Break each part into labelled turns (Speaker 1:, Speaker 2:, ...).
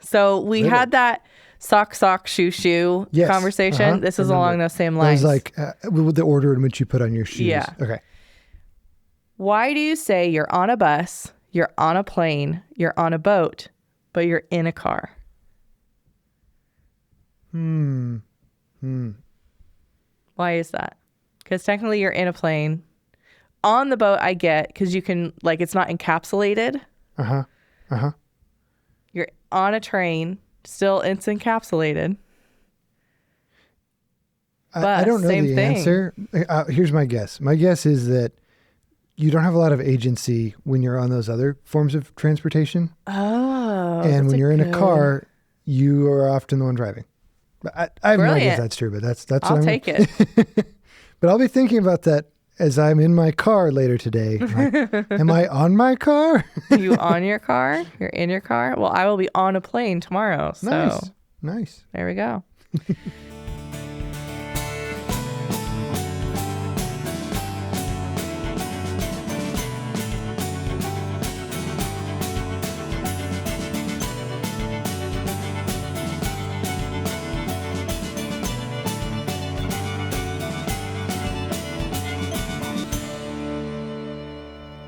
Speaker 1: So we had that sock, shoe
Speaker 2: Yes.
Speaker 1: conversation. This is along those same lines.
Speaker 2: It was like with the order in which you put on your shoes.
Speaker 1: Yeah.
Speaker 2: Okay.
Speaker 1: Why do you say you're on a bus, you're on a plane, you're on a boat, but you're in a car? Why is that? Because technically you're in a plane. On the boat, I get, because you can, like, it's not encapsulated. You're on a train, still it's encapsulated.
Speaker 2: I don't know the answer. Here's my guess. My guess is that you don't have a lot of agency when you're on those other forms of transportation.
Speaker 1: Oh.
Speaker 2: And when you're in a car, you are often the one driving. I have no idea if that's true, but that's what
Speaker 1: I'll take it.
Speaker 2: But I'll be thinking about that as I'm in my car later today. Like, am I on my car?
Speaker 1: Are you on your car? You're in your car? Well, I will be on a plane tomorrow. So
Speaker 2: Nice.
Speaker 1: There we go.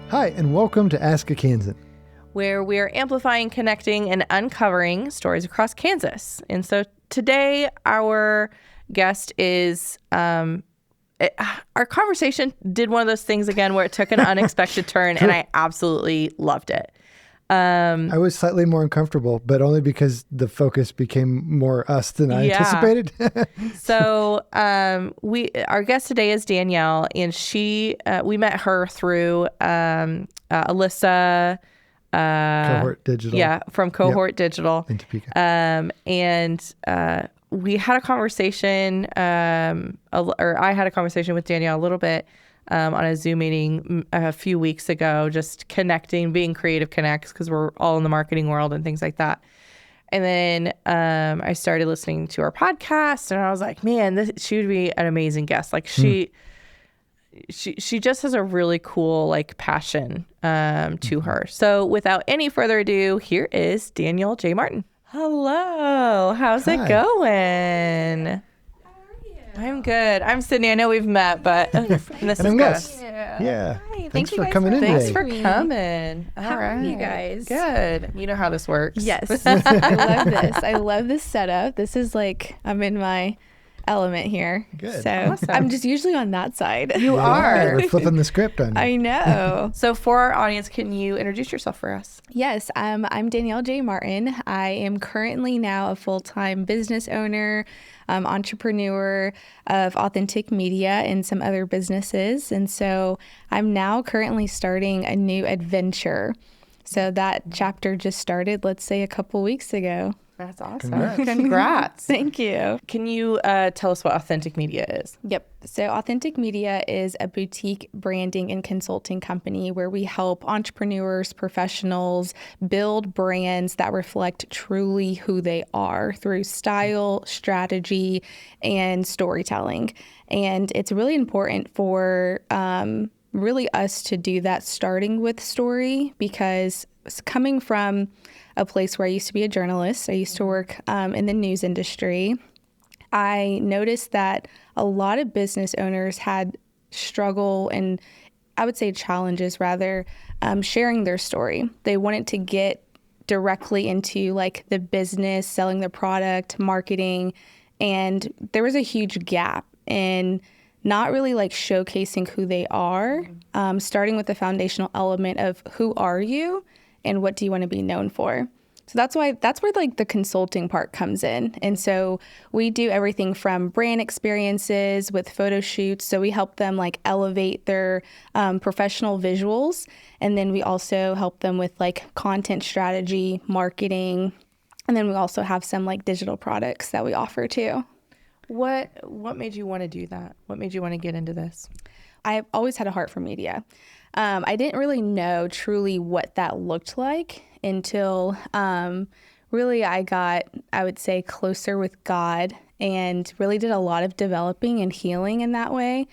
Speaker 2: Hi, and welcome to Ask a Kansan,
Speaker 1: where we are amplifying, connecting, and uncovering stories across Kansas. And so today, our guest is, our conversation did one of those things again where it took an unexpected turn, and I absolutely loved it.
Speaker 2: I was slightly more uncomfortable, but only because the focus became more us than I anticipated.
Speaker 1: So our guest today is Danielle, and we met her through Alyssa.
Speaker 2: Cohort Digital.
Speaker 1: Yeah, from Cohort Digital.
Speaker 2: In Topeka.
Speaker 1: And we had a conversation, or I had a conversation with Danielle a little bit on a Zoom meeting a few weeks ago, just connecting, being Creative Connects, because we're all in the marketing world and things like that. And then I started listening to our podcast, and I was like, man, she would be an amazing guest. Like she just has a really cool like passion to her. So without any further ado, here is Danielle J. Martin. Hello. How's it going? I'm good. I'm Sydney. I know we've met, but this is good.
Speaker 2: Yeah.
Speaker 3: Hi,
Speaker 2: Thanks for coming in
Speaker 1: Thanks
Speaker 2: today.
Speaker 1: for coming.
Speaker 3: How are you guys?
Speaker 1: Good. You know how this works.
Speaker 3: Yes. I love this. I love this setup. This is like, I'm in my element here.
Speaker 2: Good.
Speaker 3: So
Speaker 1: Awesome.
Speaker 3: I'm just usually on that side.
Speaker 1: You are.
Speaker 2: We're flipping the script on you.
Speaker 3: I know.
Speaker 1: So for our audience, can you introduce yourself for us?
Speaker 3: Yes, I'm Danielle J. Martin. I am currently now a full-time business owner, entrepreneur of Authentic Media and some other businesses. And so I'm now currently starting a new adventure. So that chapter just started, let's say, a couple weeks ago.
Speaker 1: That's awesome. Congrats.
Speaker 3: Thank you.
Speaker 1: Can you tell us what Authentic Media is?
Speaker 3: Yep. So Authentic Media is a boutique branding and consulting company where we help entrepreneurs, professionals build brands that reflect truly who they are through style, strategy, and storytelling. And it's really important for really us to do that starting with story, because coming from a place where I used to be a journalist, I used to work in the news industry, I noticed that a lot of business owners had struggle and I would say challenges rather, sharing their story. They wanted to get directly into like the business, selling their product, marketing, and there was a huge gap in not really like showcasing who they are, starting with the foundational element of who are you and what do you want to be known for. So that's where like the consulting part comes in. And so we do everything from brand experiences with photo shoots. So we help them like elevate their professional visuals. And then we also help them with like content strategy, marketing. And then we also have some like digital products that we offer too.
Speaker 1: What made you want to do that? What made you want to get into this?
Speaker 3: I've always had a heart for media. I didn't really know truly what that looked like until really I got, I would say, closer with God and really did a lot of developing and healing in that way.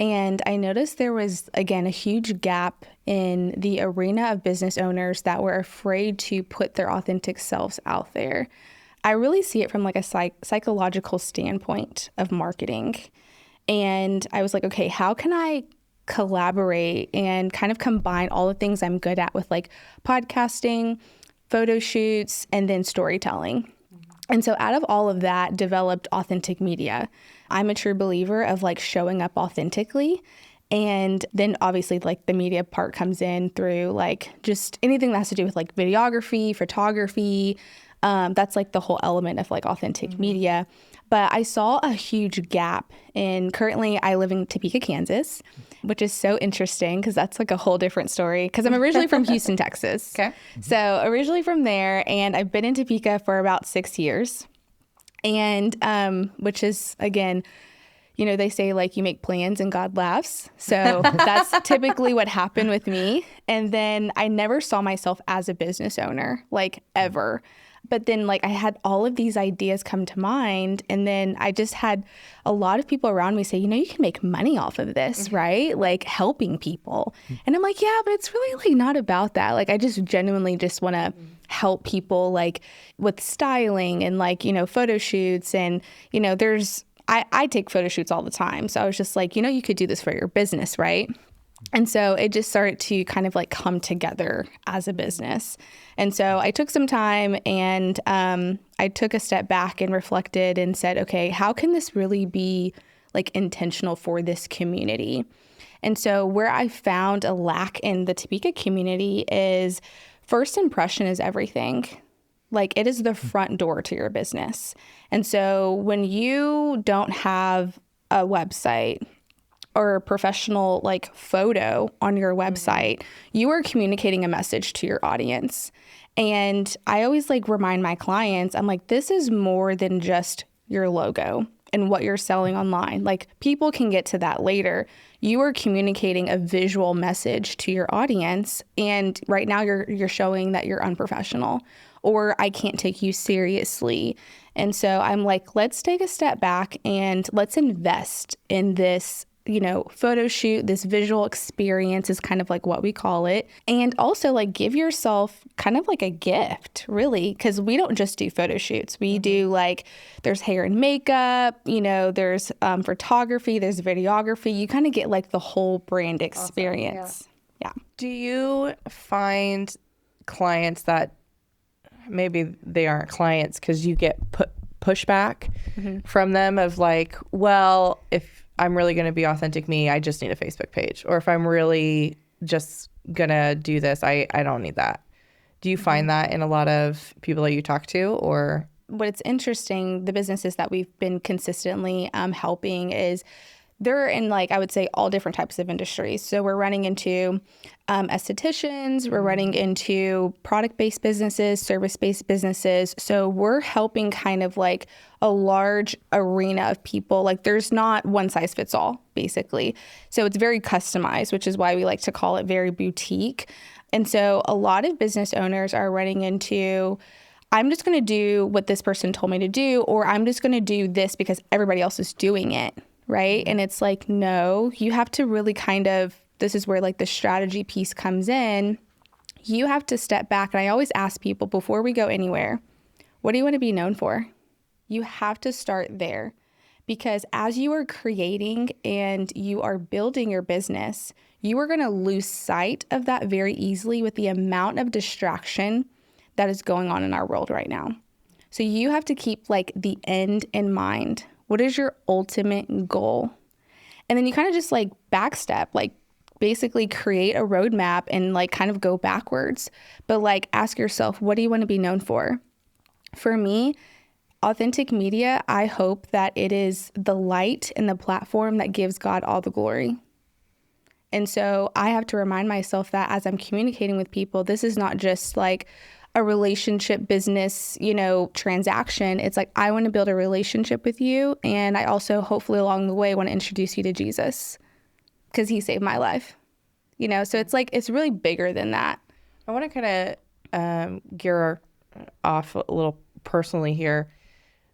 Speaker 3: And I noticed there was, again, a huge gap in the arena of business owners that were afraid to put their authentic selves out there. I really see it from like a psychological standpoint of marketing. And I was like, okay, how can I collaborate and kind of combine all the things I'm good at with like podcasting, photo shoots, and then storytelling? And so out of all of that developed authentic media. I'm a true believer of like showing up authentically. And then obviously like the media part comes in through like just anything that has to do with like videography, photography. That's like the whole element of like authentic media. But I saw a huge gap currently I live in Topeka, Kansas, which is so interesting because that's like a whole different story because I'm originally from Houston, Texas.
Speaker 1: Okay.
Speaker 3: So originally from there, and I've been in Topeka for about 6 years. And which is, again, you know, they say like you make plans and God laughs. So that's typically what happened with me. And then I never saw myself as a business owner, like ever. But then like I had all of these ideas come to mind. And then I just had a lot of people around me say, you know, you can make money off of this, right? Like helping people. And I'm like, yeah, but it's really like not about that. Like I just genuinely just want to help people like with styling and like, you know, photo shoots. And, you know, I take photo shoots all the time. So I was just like, you know, you could do this for your business, right? And so it just started to kind of like come together as a business. And so I took some time and I took a step back and reflected and said, okay, how can this really be like intentional for this community? And so where I found a lack in the Topeka community is first impression is everything. Like it is the front door to your business. And so when you don't have a website or a professional like photo on your website, you are communicating a message to your audience. And I always like remind my clients, I'm like, this is more than just your logo and what you're selling online. Like people can get to that later. You are communicating a visual message to your audience. And right now you're showing that you're unprofessional or I can't take you seriously. And so I'm like, let's take a step back and let's invest in this, you know, photo shoot. This visual experience is kind of like what we call it. And also like give yourself kind of like a gift, really, because we don't just do photo shoots. We do like, there's hair and makeup, you know, there's photography, there's videography. You kind of get like the whole brand experience.
Speaker 1: Awesome. Yeah. Do you find clients that maybe they aren't clients because you get pushback from them of like, well, if I'm really going to be authentic me, I just need a Facebook page. Or if I'm really just going to do this, I don't need that. Do you find that in a lot of people that you talk to? Or
Speaker 3: what's interesting, the businesses that we've been consistently helping is they're in like, I would say all different types of industries. So we're running into estheticians, we're running into product-based businesses, service-based businesses. So we're helping kind of like a large arena of people. Like there's not one size fits all, basically. So it's very customized, which is why we like to call it very boutique. And so a lot of business owners are running into, I'm just going to do what this person told me to do, or I'm just going to do this because everybody else is doing it. Right. And it's like, no, you have to really kind of, this is where like the strategy piece comes in. You have to step back. And I always ask people before we go anywhere, what do you want to be known for? You have to start there, because as you are creating and you are building your business, you are going to lose sight of that very easily with the amount of distraction that is going on in our world right now. So you have to keep like the end in mind. What is your ultimate goal? And then you kind of just like backstep, like basically create a roadmap and like kind of go backwards. But like ask yourself, what do you want to be known for? For me, authentic media, I hope that it is the light and the platform that gives God all the glory. And so I have to remind myself that as I'm communicating with people, this is not just like a relationship business, you know, transaction. It's like, I want to build a relationship with you. And I also hopefully along the way want to introduce you to Jesus because he saved my life, you know? So it's like, it's really bigger than that.
Speaker 1: I want to kind of gear off a little personally here.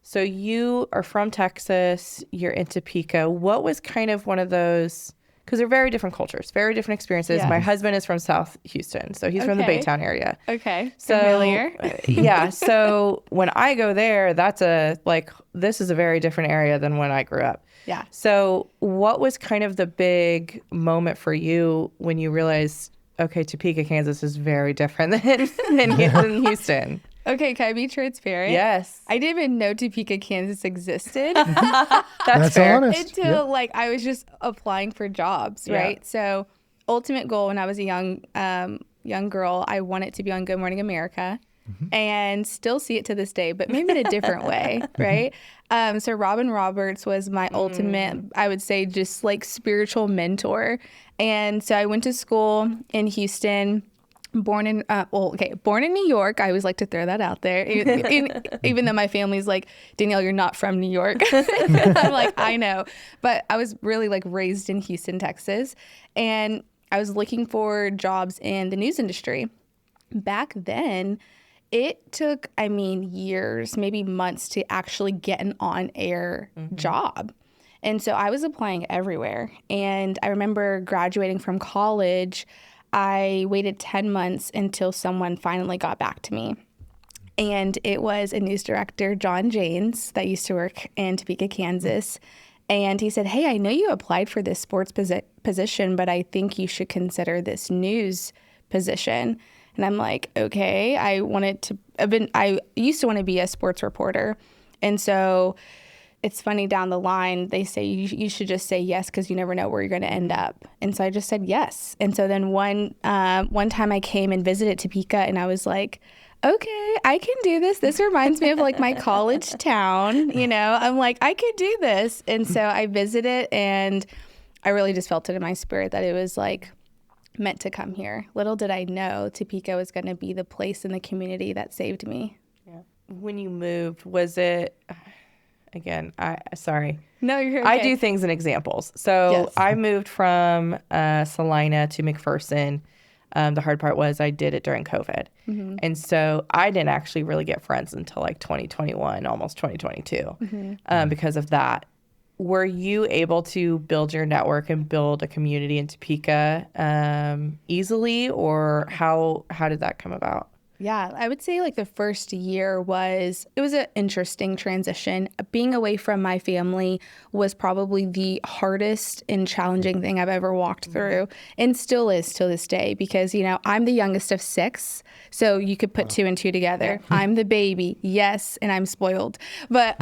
Speaker 1: So you are from Texas, you're in Topeka. What was kind of one of those because they're very different cultures, very different experiences.
Speaker 3: Yes.
Speaker 1: My husband is from South Houston, so he's from the Baytown area.
Speaker 3: Okay.
Speaker 1: So,
Speaker 3: familiar.
Speaker 1: Yeah. So when I go there, this is a very different area than when I grew up.
Speaker 3: Yeah.
Speaker 1: So what was kind of the big moment for you when you realized, okay, Topeka, Kansas is very different than Houston?
Speaker 3: Okay, can I be transparent?
Speaker 1: Yes.
Speaker 3: I didn't even know Topeka, Kansas existed.
Speaker 1: That's fair.
Speaker 2: Honest.
Speaker 3: Until I was just applying for jobs, right?
Speaker 1: Yeah.
Speaker 3: So ultimate goal when I was a young girl, I wanted to be on Good Morning America, and still see it to this day, but maybe in a different way, right? So Robin Roberts was my ultimate, I would say, just spiritual mentor. And so I went to school in Houston. Born in New York. I always like to throw that out there. Even though my family's like, Danielle, you're not from New York. I'm like, I know. But I was really raised in Houston, Texas. And I was looking for jobs in the news industry. Back then, it took, years, maybe months to actually get an on-air job. And so I was applying everywhere. And I remember graduating from college, I waited 10 months until someone finally got back to me. And it was a news director, John Janes, that used to work in Topeka, Kansas. And he said, hey, I know you applied for this sports position, but I think you should consider this news position. And I'm like, okay. I used to want to be a sports reporter. And so it's funny, down the line, they say you should just say yes because you never know where you're going to end up. And so I just said yes. And so then one time I came and visited Topeka, and I was like, okay, I can do this. This reminds me of my college town. I'm like, I could do this. And so I visited, and I really just felt it in my spirit that it was meant to come here. Little did I know Topeka was going to be the place in the community that saved me.
Speaker 1: Yeah. When you moved, was it... Again, sorry.
Speaker 3: No, you're okay.
Speaker 1: I do things in examples. So
Speaker 3: Yes.
Speaker 1: I moved from Salina to McPherson. The hard part was I did it during COVID. Mm-hmm. And so I didn't actually really get friends until 2021, almost 2022 because of that. Were you able to build your network and build a community in Topeka easily, or how did that come about?
Speaker 3: Yeah, I would say the first year was an interesting transition. Being away from my family was probably the hardest and challenging thing I've ever walked through, and still is to this day, because, I'm the youngest of 6. So you could put 2 and 2 together. I'm the baby. Yes. And I'm spoiled. But,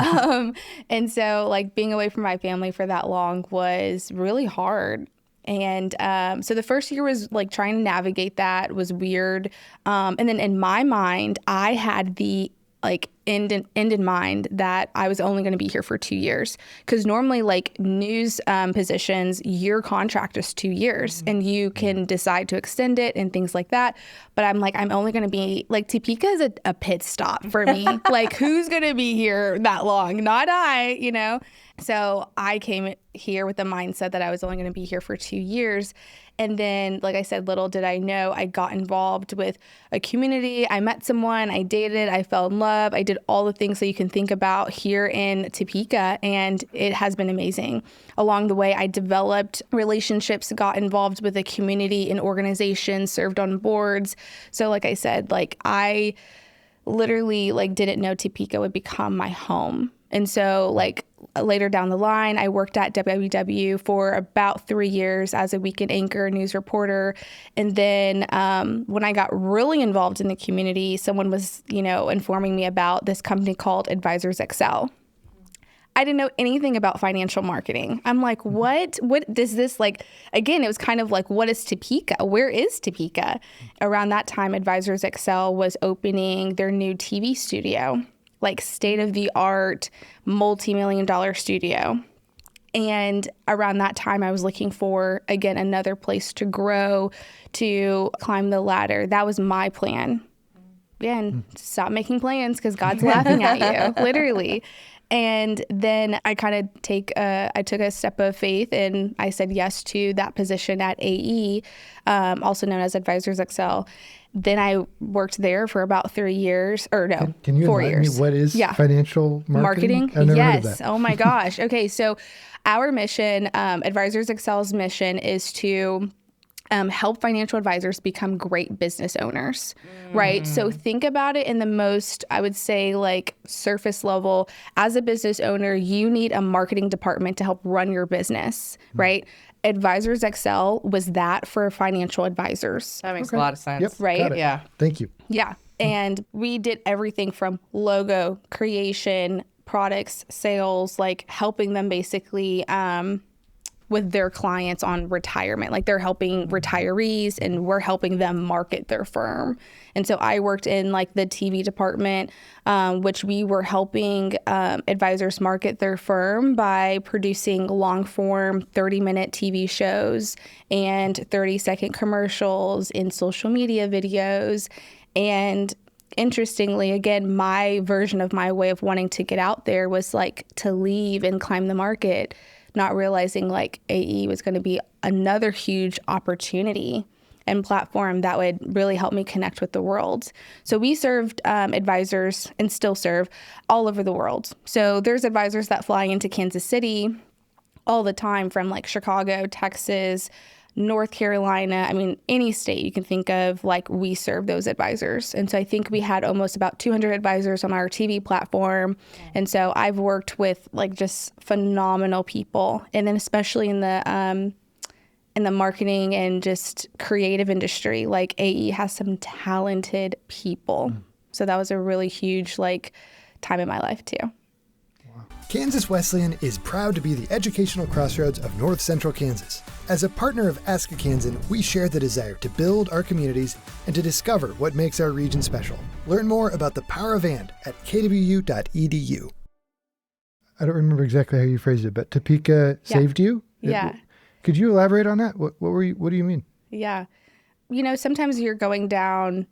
Speaker 3: and so being away from my family for that long was really hard. And so the first year was trying to navigate that was weird. And then in my mind, I had the end in mind that I was only going to be here for 2 years. Because normally news positions, your contract is 2 years and you can decide to extend it and things like that. But I'm I'm only going to be Topeka is a pit stop for me. Who's going to be here that long? Not I, So I came here with the mindset that I was only going to be here for 2 years. And then, like I said, little did I know, I got involved with a community. I met someone, I dated, I fell in love. I did all the things that you can think about here in Topeka, and it has been amazing. Along the way, I developed relationships, got involved with a community and organizations, served on boards. So like I said, I literally didn't know Topeka would become my home. And so later down the line, I worked at WW for about 3 years as a weekend anchor, news reporter. And then when I got really involved in the community, someone was, informing me about this company called Advisors Excel. I didn't know anything about financial marketing. I'm like, what does this again, it was kind of what is Topeka? Where is Topeka? Around that time, Advisors Excel was opening their new TV studio. State-of-the-art, multi-million-dollar studio. And around that time, I was looking for, again, another place to grow, to climb the ladder. That was my plan. Again, stop making plans because God's laughing at you, literally. And then I took a step of faith, and I said yes to that position at AE, also known as Advisors Excel. Then I worked there for about 3 years, or no,
Speaker 2: Can you
Speaker 3: 4
Speaker 2: enlighten
Speaker 3: years.
Speaker 2: me what is financial marketing? I've never heard of
Speaker 3: Yes.
Speaker 2: that.
Speaker 3: Oh my gosh. Okay. So our mission, Advisors Excel's mission is to help financial advisors become great business owners, right? So think about it in the most, I would say, like surface level. As a business owner, you need a marketing department to help run your business, right? Advisors Excel was that for financial advisors.
Speaker 1: That makes a lot of sense.
Speaker 2: Yep,
Speaker 3: Right?
Speaker 2: got it.
Speaker 1: Yeah.
Speaker 2: Thank you.
Speaker 3: Yeah. And we did everything from logo creation, products, sales, like helping them basically with their clients on retirement. Like they're helping retirees and we're helping them market their firm. And so I worked in like the TV department, which we were helping advisors market their firm by producing long form 30-minute TV shows and 30-second commercials in social media videos. And interestingly, again, my version of my way of wanting to get out there was like to leave and climb the market, not realizing like AE was going to be another huge opportunity and platform that would really help me connect with the world. So we served advisors and still serve all over the world. So there's advisors that fly into Kansas City all the time from like Chicago, Texas, North Carolina, I mean, any state you can think of, like we serve those advisors. And so I think we had almost about 200 advisors on our TV platform. And so I've worked with like just phenomenal people. And then especially in the marketing and just creative industry, like AE has some talented people. So that was a really huge like time in my life too.
Speaker 2: Kansas Wesleyan is proud to be the educational crossroads of North Central Kansas. As a partner of Ask a Kansan, we share the desire to build our communities and to discover what makes our region special. Learn more about the power of and at kwu.edu. I don't remember exactly how you phrased it, but Topeka saved you?
Speaker 3: Yeah.
Speaker 2: Could you elaborate on that? What do you mean?
Speaker 3: Yeah. You know, sometimes you're going down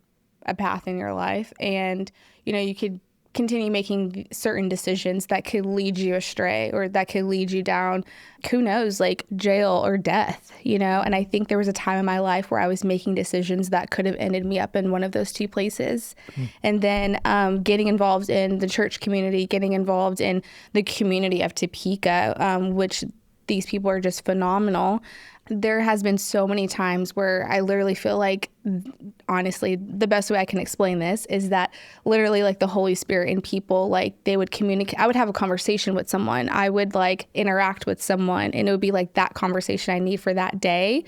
Speaker 3: a path in your life and, you know, you could continue making certain decisions that could lead you astray or that could lead you down, who knows, like jail or death, you know? And I think there was a time in my life where I was making decisions that could have ended me up in one of those two places. And then getting involved in the church community, getting involved in the community of Topeka, which these people are just phenomenal. There has been so many times where I literally feel like, honestly, the best way I can explain this is that literally like the Holy Spirit and people, like they would communicate. I would have a conversation with someone. I would like interact with someone and it would be like that conversation I need for that day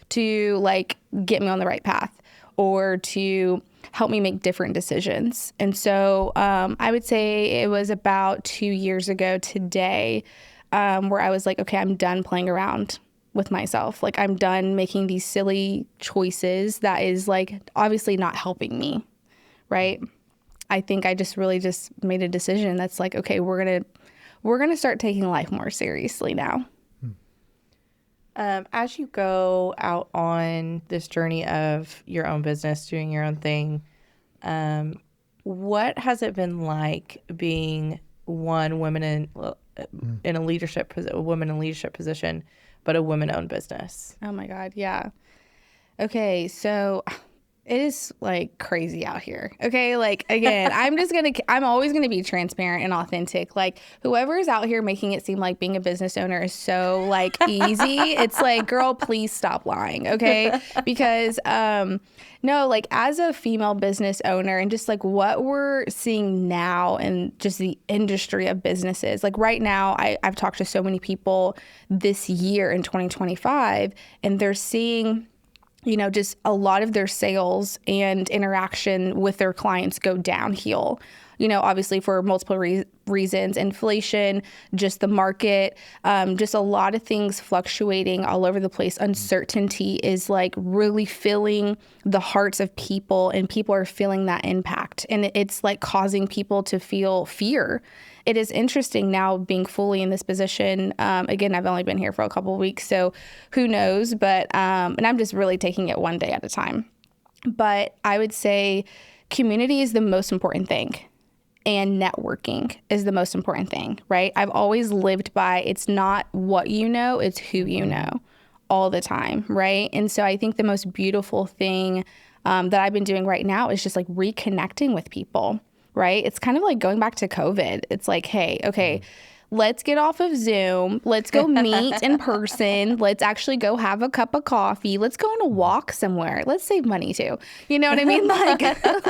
Speaker 3: to like get me on the right path or to help me make different decisions. And so I would say it was about 2 years ago today where I was like, okay, I'm done playing around with myself. Like I'm done making these silly choices that is like obviously not helping me, right? I think I just really just made a decision that's like, okay, we're gonna start taking life more seriously now.
Speaker 1: As you go out on this journey of your own business, doing your own thing, what has it been like being one woman in a leadership position, but a woman-owned business?
Speaker 3: Oh my God, yeah. Okay, so it is like crazy out here. Okay, like again, I'm always gonna be transparent and authentic. Like whoever is out here making it seem like being a business owner is so like easy, it's like, girl, please stop lying, okay? Because no, like as a female business owner and just like what we're seeing now and just the industry of businesses, like right now, I've talked to so many people this year in 2025, and they're seeing, you know, just a lot of their sales and interaction with their clients go downhill. You know, obviously for multiple reasons, inflation, just the market, just a lot of things fluctuating all over the place. Uncertainty is like really filling the hearts of people, and people are feeling that impact. And it's like causing people to feel fear. It is interesting now being fully in this position. Again, I've only been here for a couple of weeks, so who knows? But and I'm just really taking it one day at a time. But I would say community is the most important thing. And networking is the most important thing, right? I've always lived by, it's not what you know, it's who you know all the time, right? And so I think the most beautiful thing that I've been doing right now is just like reconnecting with people, right? It's kind of like going back to COVID. It's like, hey, okay, let's get off of Zoom. Let's go meet in person. Let's actually go have a cup of coffee. Let's go on a walk somewhere. Let's save money too. You know what I mean? Like,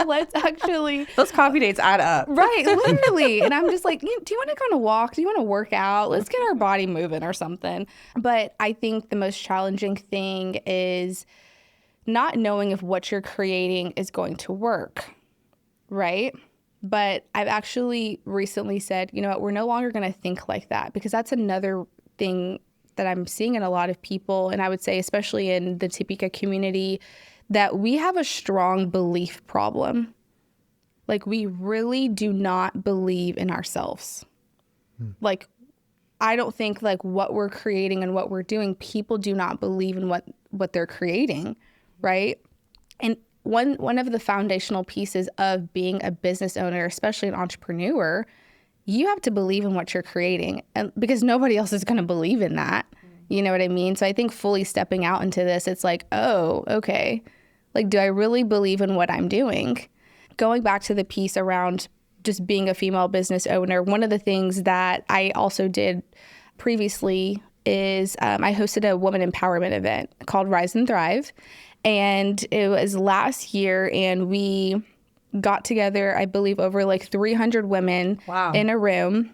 Speaker 3: let's actually.
Speaker 1: Those coffee dates add up.
Speaker 3: Right, literally. And I'm just like, do you want to go on a walk? Do you want to work out? Let's get our body moving or something. But I think the most challenging thing is not knowing if what you're creating is going to work, right? But I've actually recently said, you know what, we're no longer going to think like that, because that's another thing that I'm seeing in a lot of people. And I would say, especially in the Topeka community, that we have a strong belief problem. Like, we really do not believe in ourselves. Like, I don't think like what we're creating and what we're doing, people do not believe in what they're creating, right? And one of the foundational pieces of being a business owner, especially an entrepreneur, you have to believe in what you're creating, and because nobody else is going to believe in that. You know what I mean? So I think fully stepping out into this, it's like, oh, okay. Like, do I really believe in what I'm doing? Going back to the piece around just being a female business owner, one of the things that I also did previously is I hosted a woman empowerment event called Rise and Thrive. And it was last year, and we got together, I believe, over like 300 women in a room.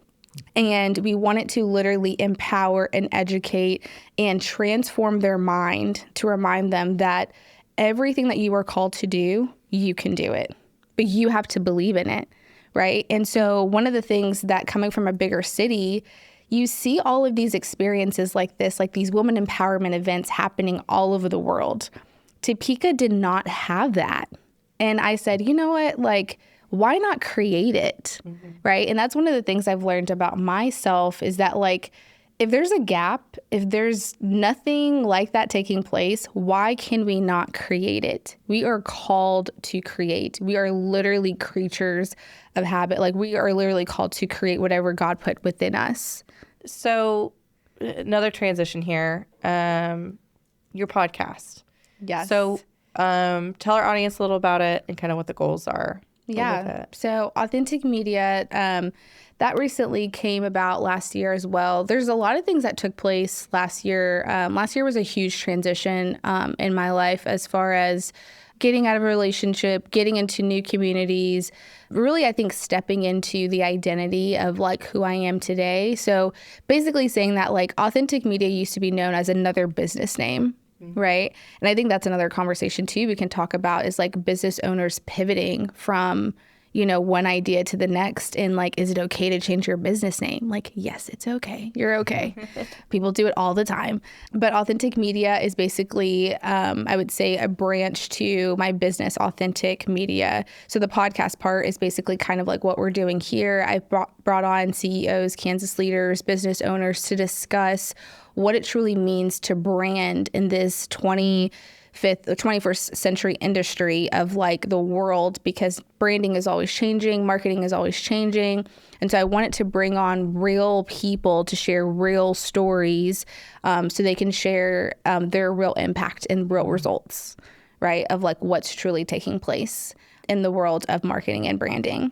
Speaker 3: And we wanted to literally empower and educate and transform their mind to remind them that everything that you are called to do, you can do it. But you have to believe in it, right? And so one of the things that, coming from a bigger city, you see all of these experiences like this, like these women empowerment events happening all over the world. Topeka did not have that. And I said, you know what, like, why not create it, right? And that's one of the things I've learned about myself, is that, like, if there's a gap, if there's nothing like that taking place, why can we not create it? We are called to create. We are literally creatures of habit. Like, we are literally called to create whatever God put within us.
Speaker 1: So another transition here, your podcast.
Speaker 3: Yes.
Speaker 1: So tell our audience a little about it and kind of what the goals are.
Speaker 3: Yeah. So Authentic Media, that recently came about last year as well. There's a lot of things that took place last year. Last year was a huge transition in my life, as far as getting out of a relationship, getting into new communities, really, I think, stepping into the identity of like who I am today. So basically saying that, like, Authentic Media used to be known as another business name. Right. And I think that's another conversation too we can talk about, is like business owners pivoting from, you know, one idea to the next. And like, is it okay to change your business name? Like, yes, it's okay. You're okay. People do it all the time. But Authentic Media is basically, I would say, a branch to my business, Authentic Media. So the podcast part is basically kind of like what we're doing here. I've brought on CEOs, Kansas leaders, business owners to discuss what it truly means to brand in this 21st century industry of like the world, because branding is always changing, marketing is always changing. And so I wanted to bring on real people to share real stories, so they can share their real impact and real results, right, of like what's truly taking place in the world of marketing and branding.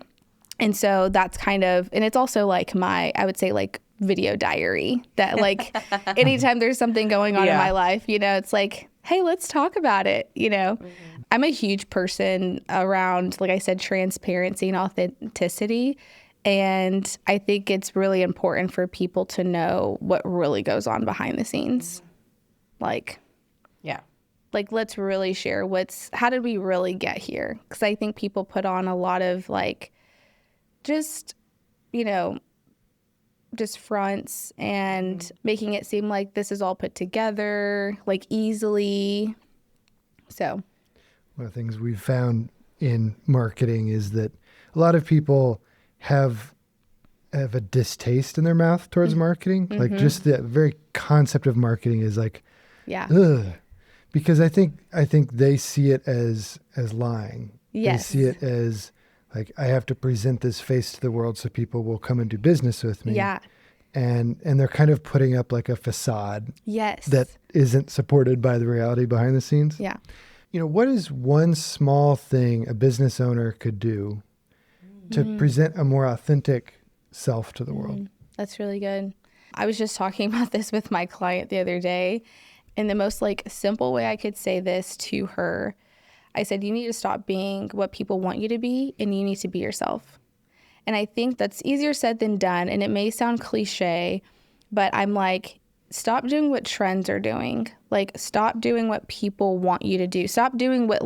Speaker 3: And so that's kind of, and it's also like my, I would say, like, video diary, that like anytime there's something going on in my life, you know, it's like, hey, let's talk about it. You know, I'm a huge person around, like I said, transparency and authenticity. And I think it's really important for people to know what really goes on behind the scenes. Like, like, let's really share how did we really get here? Because I think people put on a lot of like, just, you know, just fronts and making it seem like this is all put together, like, easily. So
Speaker 2: one of the things we've found in marketing is that a lot of people have a distaste in their mouth towards marketing. Like, just the very concept of marketing is like, ugh. Because I think they see it as lying.
Speaker 3: Yes.
Speaker 2: They see it as like, I have to present this face to the world so people will come and do business with me.
Speaker 3: Yeah.
Speaker 2: And they're kind of putting up like a facade.
Speaker 3: Yes.
Speaker 2: That isn't supported by the reality behind the scenes.
Speaker 3: Yeah.
Speaker 2: What is one small thing a business owner could do to present a more authentic self to the world?
Speaker 3: That's really good. I was just talking about this with my client the other day, and the most simple way I could say this to her, I said, you need to stop being what people want you to be, and you need to be yourself. And I think that's easier said than done, and it may sound cliche, but I'm like, stop doing what trends are doing. Stop doing what people want you to do. Stop doing what,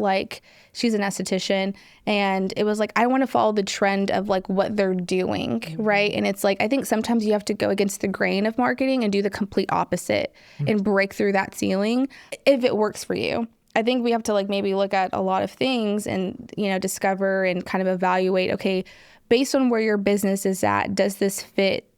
Speaker 3: she's an esthetician, and it was I want to follow the trend of what they're doing, right? And it's I think sometimes you have to go against the grain of marketing and do the complete opposite and break through that ceiling if it works for you. I think we have to maybe look at a lot of things and, discover and kind of evaluate, okay, based on where your business is at, does this fit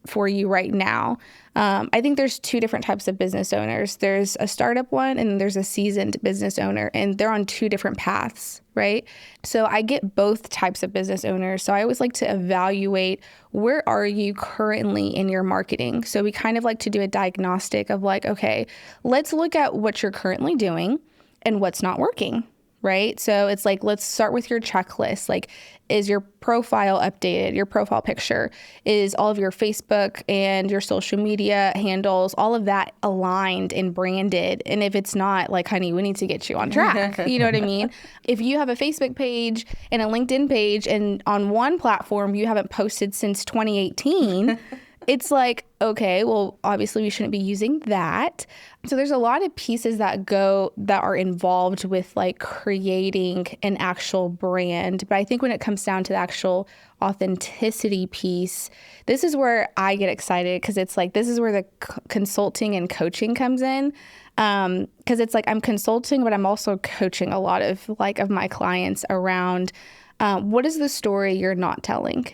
Speaker 3: for you right now? I think there's two different types of business owners. There's a startup one and there's a seasoned business owner, and they're on two different paths, right? So I get both types of business owners. So I always like to evaluate, where are you currently in your marketing? So we kind of like to do a diagnostic of okay, let's look at what you're currently doing and what's not working. Right? So it's let's start with your checklist. Is your profile updated? Your profile picture? Is all of your Facebook and your social media handles, all of that aligned and branded? And if it's not, honey, we need to get you on track. You know what I mean? If you have a Facebook page and a LinkedIn page, and on one platform you haven't posted since 2018, it's okay, well, obviously we shouldn't be using that. So there's a lot of pieces that are involved with creating an actual brand. But I think when it comes down to the actual authenticity piece, this is where I get excited, because it's this is where the consulting and coaching comes in. Because it's I'm consulting, but I'm also coaching a lot of my clients around what is the story you're not telling?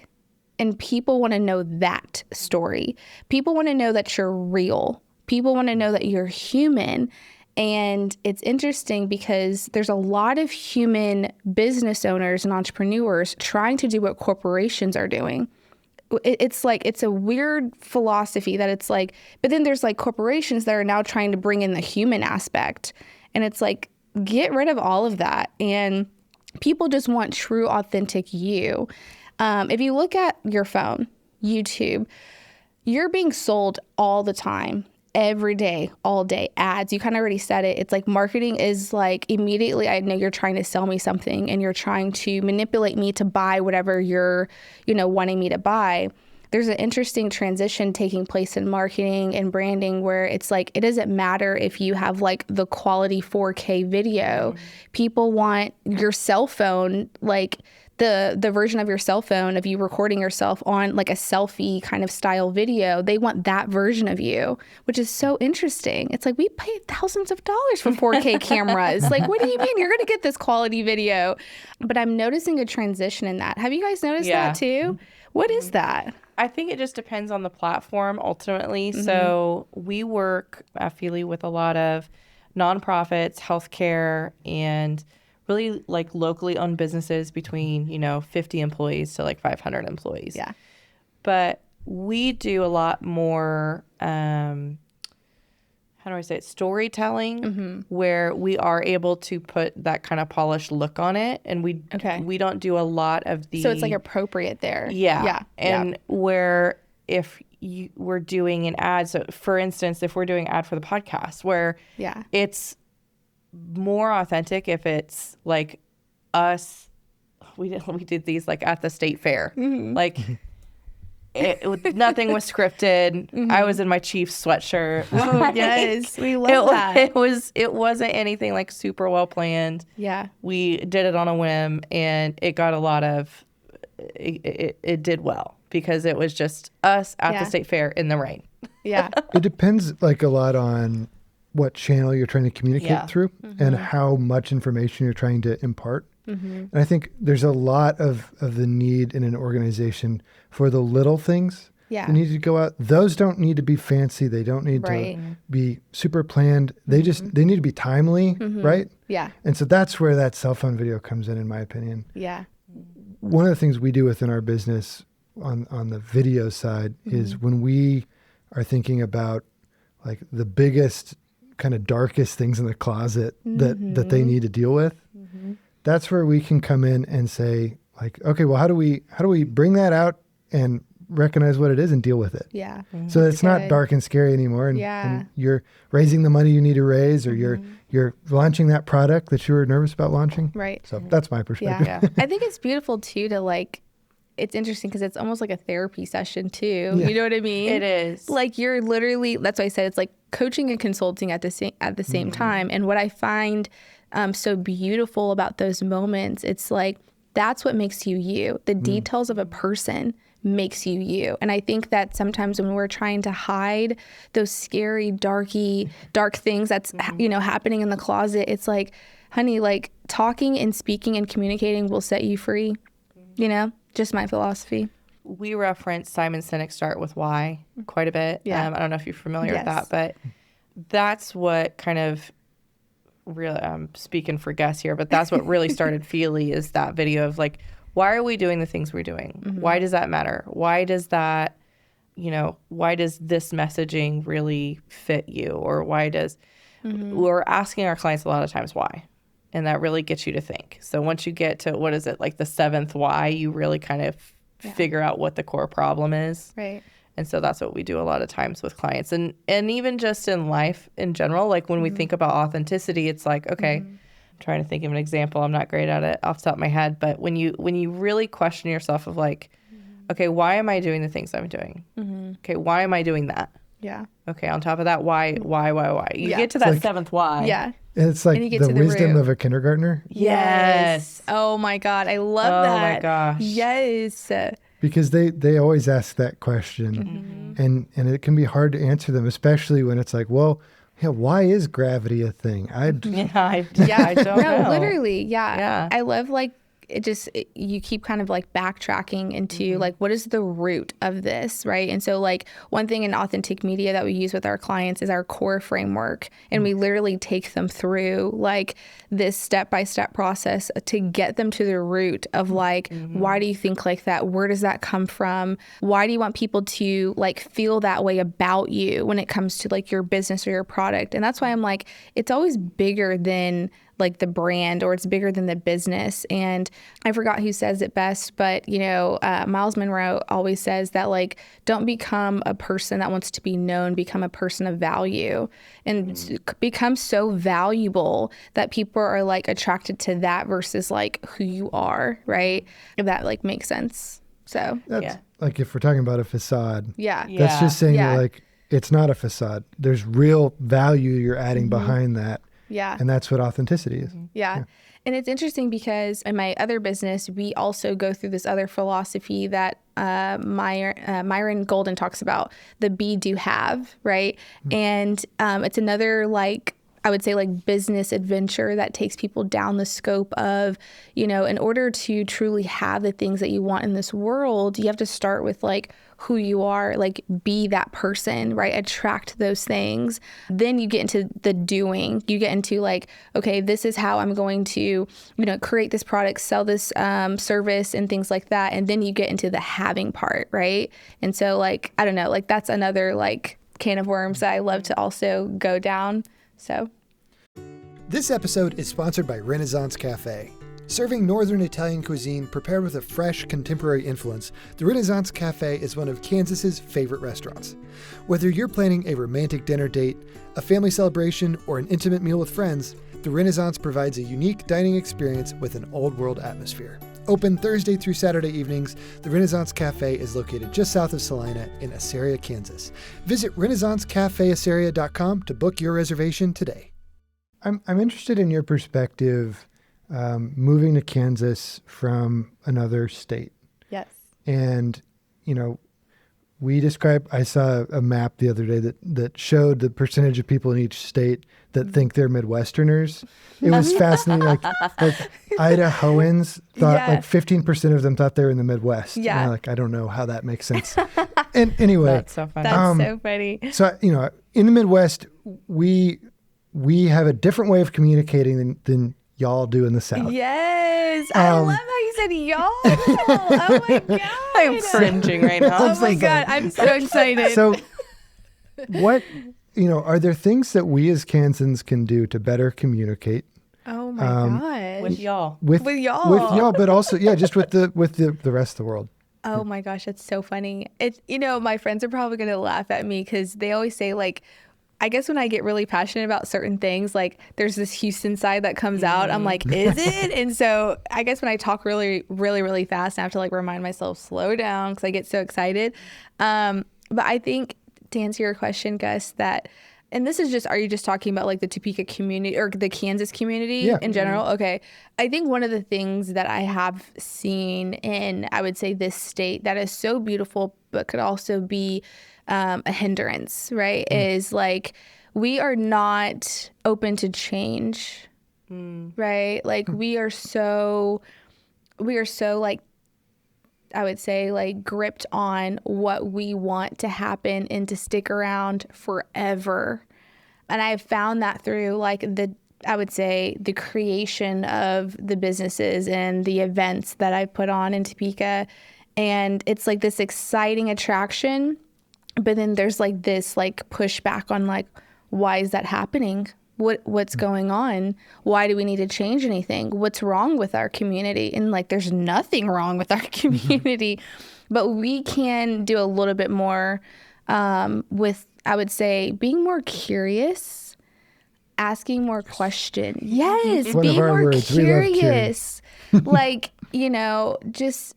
Speaker 3: And people want to know that story. People want to know that you're real. People want to know that you're human. And it's interesting because there's a lot of human business owners and entrepreneurs trying to do what corporations are doing. It's it's a weird philosophy that it's but then there's corporations that are now trying to bring in the human aspect. And it's get rid of all of that. And people just want true, authentic you. If you look at your phone, YouTube, you're being sold all the time, every day, all day, ads. You kind of already said it. It's marketing is immediately, I know you're trying to sell me something and you're trying to manipulate me to buy whatever you're, wanting me to buy. There's an interesting transition taking place in marketing and branding where it's it doesn't matter if you have the quality 4K video. People want your cell phone, the version of your cell phone of you recording yourself on a selfie kind of style video. They want that version of you, which is so interesting. It's we paid thousands of dollars for 4K cameras. What do you mean you're going to get this quality video? But I'm noticing a transition in that. Have you guys noticed that too? What is that?
Speaker 1: I think it just depends on the platform ultimately. So we work at Feely with a lot of nonprofits, healthcare, and really locally owned businesses between, 50 employees to 500 employees.
Speaker 3: Yeah.
Speaker 1: But we do a lot more, how do I say it, storytelling, where we are able to put that kind of polished look on it. And we don't do a lot of the...
Speaker 3: So it's appropriate there.
Speaker 1: Yeah. Yeah. And where if we're doing an ad, so for instance, if we're doing ad for the podcast, where it's more authentic if it's us, we did these at the state fair, nothing was scripted. I was in my Chiefs sweatshirt.
Speaker 3: Oh yes, we love that.
Speaker 1: It wasn't anything super well planned.
Speaker 3: Yeah,
Speaker 1: we did it on a whim, and it got a lot of it did well because it was just us at the state fair in the rain.
Speaker 3: Yeah,
Speaker 2: it depends a lot on what channel you're trying to communicate through and how much information you're trying to impart. And I think there's a lot of the need in an organization for the little things that need to go out. Those don't need to be fancy. They don't need to be super planned. They need to be timely, right?
Speaker 3: Yeah.
Speaker 2: And so that's where that cell phone video comes in my opinion.
Speaker 3: Yeah.
Speaker 2: One of the things we do within our business on the video side is when we are thinking about the biggest kind of darkest things in the closet that they need to deal with. That's where we can come in and say, like, okay, well, how do we bring that out and recognize what it is and deal with it?
Speaker 3: Yeah.
Speaker 2: So it's not dark and scary anymore. And you're raising the money you need to raise, or you're launching that product that you were nervous about launching.
Speaker 3: Right.
Speaker 2: So that's my perspective.
Speaker 3: Yeah. I think it's beautiful too to like, it's interesting because it's almost like a therapy session too.
Speaker 2: Yeah.
Speaker 3: You know what I mean?
Speaker 1: It is.
Speaker 3: Like you're literally, that's why I said it's like coaching and consulting at the same time. And what I find so beautiful about those moments, it's like, that's what makes you you. The details of a person makes you you. And I think that sometimes when we're trying to hide those scary, dark things that's, happening in the closet, it's like, honey, like talking and speaking and communicating will set you free. Just my philosophy.
Speaker 1: We reference Simon Sinek's Start With Why quite a bit.
Speaker 3: Yeah.
Speaker 1: I don't know if you're familiar with that, but that's what kind of really, I'm speaking for Gus here, but that's what really started Feely, is that video of like, why are we doing the things we're doing? Why does that matter? Why does that, why does this messaging really fit you? Or why does, we're asking our clients a lot of times why. And that really gets you to think. So once you get to, what is it, like the seventh why, you really kind of figure out what the core problem is.
Speaker 3: Right.
Speaker 1: And so that's what we do a lot of times with clients. And even just in life in general, like when we think about authenticity, it's like, okay, I'm trying to think of an example. I'm not great at it off the top of my head. But when you really question yourself of like, okay, why am I doing the things I'm doing? Okay, why am I doing that?
Speaker 3: Yeah.
Speaker 1: Okay, on top of that, why? You get to that
Speaker 2: like,
Speaker 1: seventh why.
Speaker 3: Yeah.
Speaker 2: It's like the wisdom
Speaker 3: root
Speaker 2: of a kindergartner.
Speaker 1: Yes.
Speaker 3: Oh my God. I love that.
Speaker 1: Oh my gosh.
Speaker 3: Yes.
Speaker 2: Because they always ask that question, and it can be hard to answer them, especially when it's like, well, why is gravity a thing? I don't know.
Speaker 3: Literally. Yeah. I love like, you keep kind of like backtracking into like, what is the root of this, right? And so like one thing in authentic media that we use with our clients is our core framework. And we literally take them through like this step-by-step process to get them to the root of like, why do you think like that? Where does that come from? Why do you want people to like feel that way about you when it comes to like your business or your product? And that's why I'm like, it's always bigger than like the brand, or it's bigger than the business. And I forgot who says it best, but Miles Monroe always says that like, don't become a person that wants to be known, become a person of value, and become so valuable that people are like attracted to that versus like who you are, right? If that like makes sense. So
Speaker 2: that's like, if we're talking about a facade,
Speaker 3: that's
Speaker 2: just saying that like, it's not a facade. There's real value you're adding behind that.
Speaker 3: Yeah.
Speaker 2: And that's what authenticity is.
Speaker 3: Yeah. And it's interesting because in my other business, we also go through this other philosophy that Myron Golden talks about, the be, do, have, right? And it's another like, I would say like business adventure that takes people down the scope of, in order to truly have the things that you want in this world, you have to start with like who you are, like be that person, right? Attract those things. Then you get into the doing. You get into like, okay, this is how I'm going to, create this product, sell this service and things like that. And then you get into the having part, right? And so like, I don't know, like that's another like can of worms that I love to also go down. So
Speaker 2: this episode is sponsored by Renaissance Cafe. Serving Northern Italian cuisine prepared with a fresh, contemporary influence, the Renaissance Cafe is one of Kansas's favorite restaurants. Whether you're planning a romantic dinner date, a family celebration, or an intimate meal with friends, the Renaissance provides a unique dining experience with an old-world atmosphere. Open Thursday through Saturday evenings, the Renaissance Cafe is located just south of Salina in Assyria, Kansas. Visit renaissancecafeassyria.com to book your reservation today. I'm interested in your perspective moving to Kansas from another state.
Speaker 3: Yes.
Speaker 2: And, I saw a map the other day that showed the percentage of people in each state that think they're Midwesterners. It was fascinating. Like Idahoans thought like 15% of them thought they were in the Midwest.
Speaker 3: Yeah.
Speaker 2: And I don't know how that makes sense. And anyway.
Speaker 1: That's so funny.
Speaker 3: That's so funny.
Speaker 2: So, in the Midwest, we have a different way of communicating than y'all do in the South.
Speaker 3: Yes. I love how you said y'all. Oh my God.
Speaker 1: I'm cringing right now.
Speaker 3: Oh my God. I'm so excited.
Speaker 2: So what are there things that we as Kansans can do to better communicate?
Speaker 3: Oh my gosh.
Speaker 1: With y'all.
Speaker 2: With y'all, but also, just with the rest of the world.
Speaker 3: Oh my gosh, that's so funny. It's, my friends are probably going to laugh at me because they always say, like, I guess when I get really passionate about certain things, like there's this Houston side that comes out. I'm like, is it? And so I guess when I talk really, really, really fast, I have to like remind myself, slow down, because I get so excited. But I think to answer your question, Gus, and this is just, are you just talking about like the Topeka community or the Kansas community in general? Okay. I think one of the things that I have seen in, I would say, this state that is so beautiful, but could also be a hindrance, right? Is like, we are not open to change, right? Like we are so like, I would say, like gripped on what we want to happen and to stick around forever. And I've found that through like I would say the creation of the businesses and the events that I put on in Topeka. And it's like this exciting attraction, but then there's like this like pushback on like, why is that happening? What's going on? Why do we need to change anything? What's wrong with our community? And like, there's nothing wrong with our community, but we can do a little bit more with, I would say, being more curious, asking more questions. Yes, being more curious. Like, just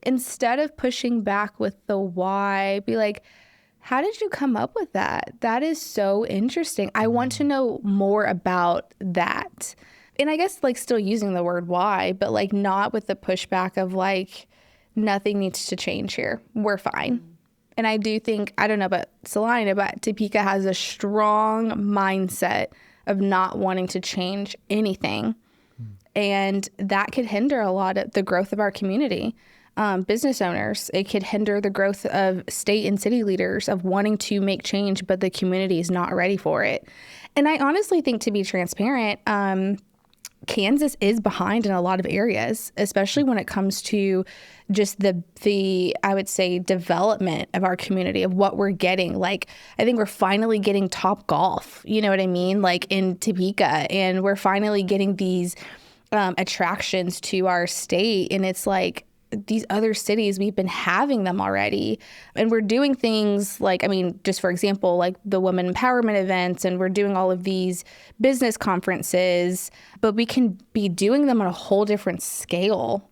Speaker 3: instead of pushing back with the why, be like, how did you come up with that? That is so interesting. I want to know more about that. And I guess like still using the word why, but like not with the pushback of like, nothing needs to change here. We're fine. And I do think, I don't know about Salina, but Topeka has a strong mindset of not wanting to change anything. And that could hinder a lot of the growth of our community. Business owners, it could hinder the growth of state and city leaders of wanting to make change, but the community is not ready for it. And I honestly think, to be transparent, Kansas is behind in a lot of areas, especially when it comes to just the I would say development of our community, of what we're getting. Like, I think we're finally getting Top Golf, you know what I mean? Like in Topeka, and we're finally getting these attractions to our state. And it's like, these other cities, we've been having them already, and we're doing things like, I mean, just for example, like the women empowerment events, and we're doing all of these business conferences, but we can be doing them on a whole different scale.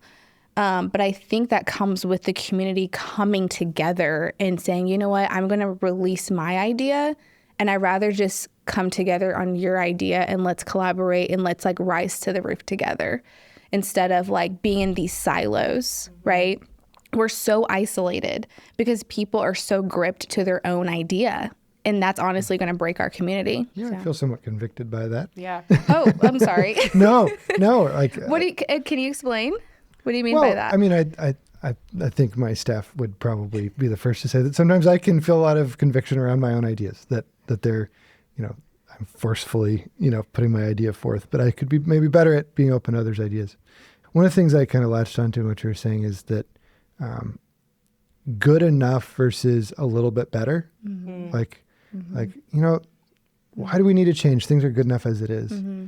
Speaker 3: But I think that comes with the community coming together and saying, you know what, I'm going to release my idea, and I'd rather just come together on your idea, and let's collaborate, and let's like rise to the roof together, instead of like being in these silos, right? We're so isolated because people are so gripped to their own idea. And that's honestly going to break our community.
Speaker 2: Yeah, so. I feel somewhat convicted by that.
Speaker 1: Yeah.
Speaker 3: Oh, I'm sorry.
Speaker 2: No. Like,
Speaker 3: can you explain? What do you mean by that?
Speaker 2: I mean, I think my staff would probably be the first to say that sometimes I can feel a lot of conviction around my own ideas, that they're, I'm forcefully, putting my idea forth, but I could be maybe better at being open to others' ideas. One of the things I kind of latched onto in what you were saying is that good enough versus a little bit better. Mm-hmm. Like, why do we need to change? Things are good enough as it is. Mm-hmm.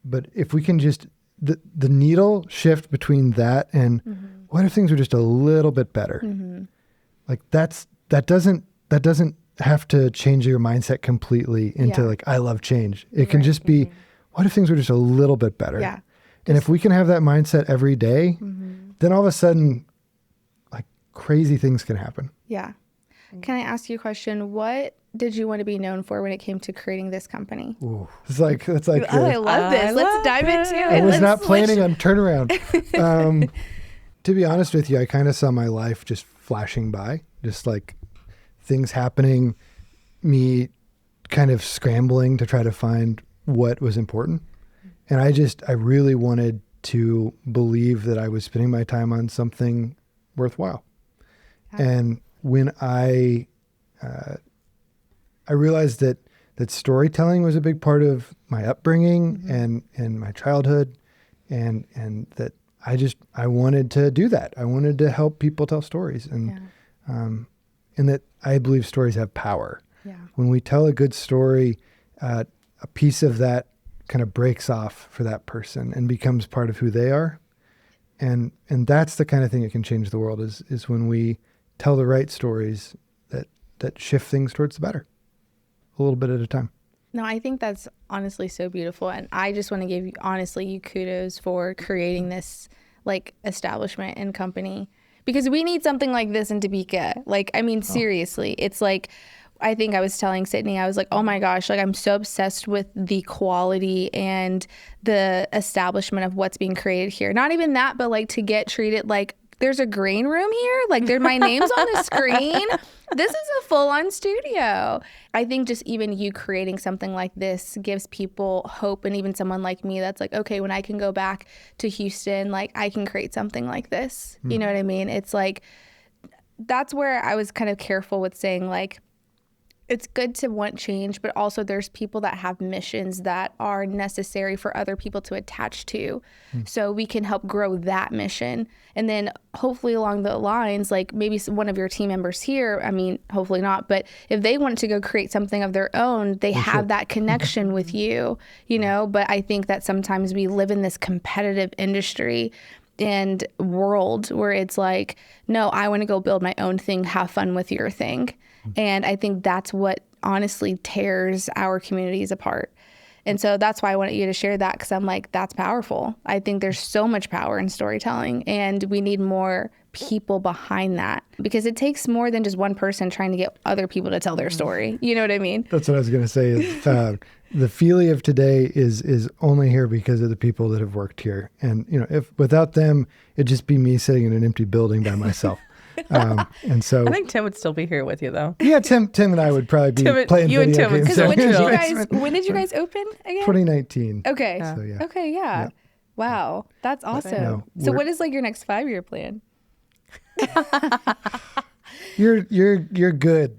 Speaker 2: But if we can just, the needle shift between that and what if things are just a little bit better? Mm-hmm. Like that doesn't have to change your mindset completely into like, I love change. It can just be, what if things were just a little bit better?
Speaker 3: Yeah.
Speaker 2: And if we can have that mindset every day, then all of a sudden, like crazy things can happen.
Speaker 3: Yeah. Can I ask you a question? What did you want to be known for when it came to creating this company?
Speaker 2: Ooh, it's like. I
Speaker 3: love this. Let's dive into it.
Speaker 2: I was not planning on turnaround. To be honest with you, I kind of saw my life just flashing by, just like things happening, me kind of scrambling to try to find what was important. And I really wanted to believe that I was spending my time on something worthwhile. Yeah. And when I realized that storytelling was a big part of my upbringing and my childhood, and that I wanted to do that. I wanted to help people tell stories, and that I believe stories have power. When we tell a good story, a piece of that kind of breaks off for that person and becomes part of who they are. And that's the kind of thing that can change the world is when we tell the right stories that shift things towards the better, a little bit at a time.
Speaker 3: No, I think that's honestly so beautiful. And I just want to give you kudos for creating this like establishment and company, because we need something like this in Topeka. Like, I mean, seriously, it's like, I think I was telling Sydney, I was like, oh my gosh, like I'm so obsessed with the quality and the establishment of what's being created here. Not even that, but like to get treated like there's a green room here. Like my name's on the screen. This is a full-on studio. I think just even you creating something like this gives people hope. And even someone like me that's like, okay, when I can go back to Houston, like I can create something like this. You know what I mean? It's like, that's where I was kind of careful with saying like, it's good to want change, but also there's people that have missions that are necessary for other people to attach to. So we can help grow that mission. And then hopefully along the lines, like maybe one of your team members here, I mean, hopefully not, but if they want to go create something of their own, they have that connection with you, you know? But I think that sometimes we live in this competitive industry and world where it's like, no, I want to go build my own thing, have fun with your thing. And I think that's what honestly tears our communities apart. And so that's why I wanted you to share that, because I'm like, that's powerful. I think there's so much power in storytelling, and we need more people behind that, because it takes more than just one person trying to get other people to tell their story. You know what I mean?
Speaker 2: That's what I was going to say. Is, the Feely of today is only here because of the people that have worked here. And, you know, if without them, it'd just be me sitting in an empty building by myself. And so
Speaker 1: I think Tim would still be here with you, though.
Speaker 2: Yeah, Tim and I would probably be playing
Speaker 1: you
Speaker 2: video
Speaker 1: and Tim
Speaker 2: games.
Speaker 1: would
Speaker 3: when did you guys open again?
Speaker 2: 2019.
Speaker 3: Okay.
Speaker 2: So, yeah.
Speaker 3: Okay, yeah. Wow, that's awesome.
Speaker 2: No,
Speaker 3: so what is like your next 5-year plan?
Speaker 2: You're good.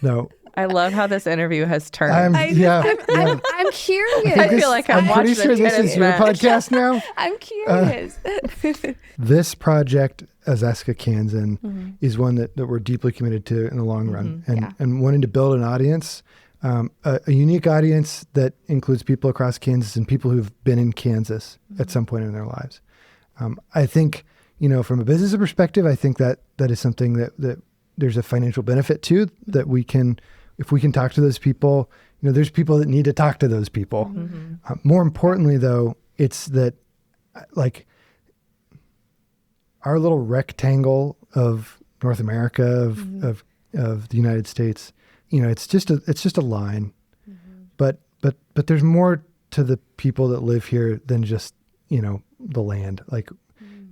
Speaker 2: No.
Speaker 1: I love how this interview has turned.
Speaker 3: I'm curious.
Speaker 1: I feel like I'm
Speaker 2: pretty
Speaker 1: watching
Speaker 2: sure
Speaker 1: a
Speaker 2: this
Speaker 1: tennis
Speaker 2: is your
Speaker 1: match.
Speaker 2: podcast now.
Speaker 3: I'm curious.
Speaker 2: This project as That Kansan is one that we're deeply committed to in the long run, and wanting to build an audience, a unique audience that includes people across Kansas and people who've been in Kansas at some point in their lives. I think, you know, from a business perspective, I think that is something that there's a financial benefit to, that we can, if we can talk to those people, you know, there's people that need to talk to those people. More importantly, though, it's that like our little rectangle of North America, of the United States, you know, it's just a line, but there's more to the people that live here than just, you know, the land. Like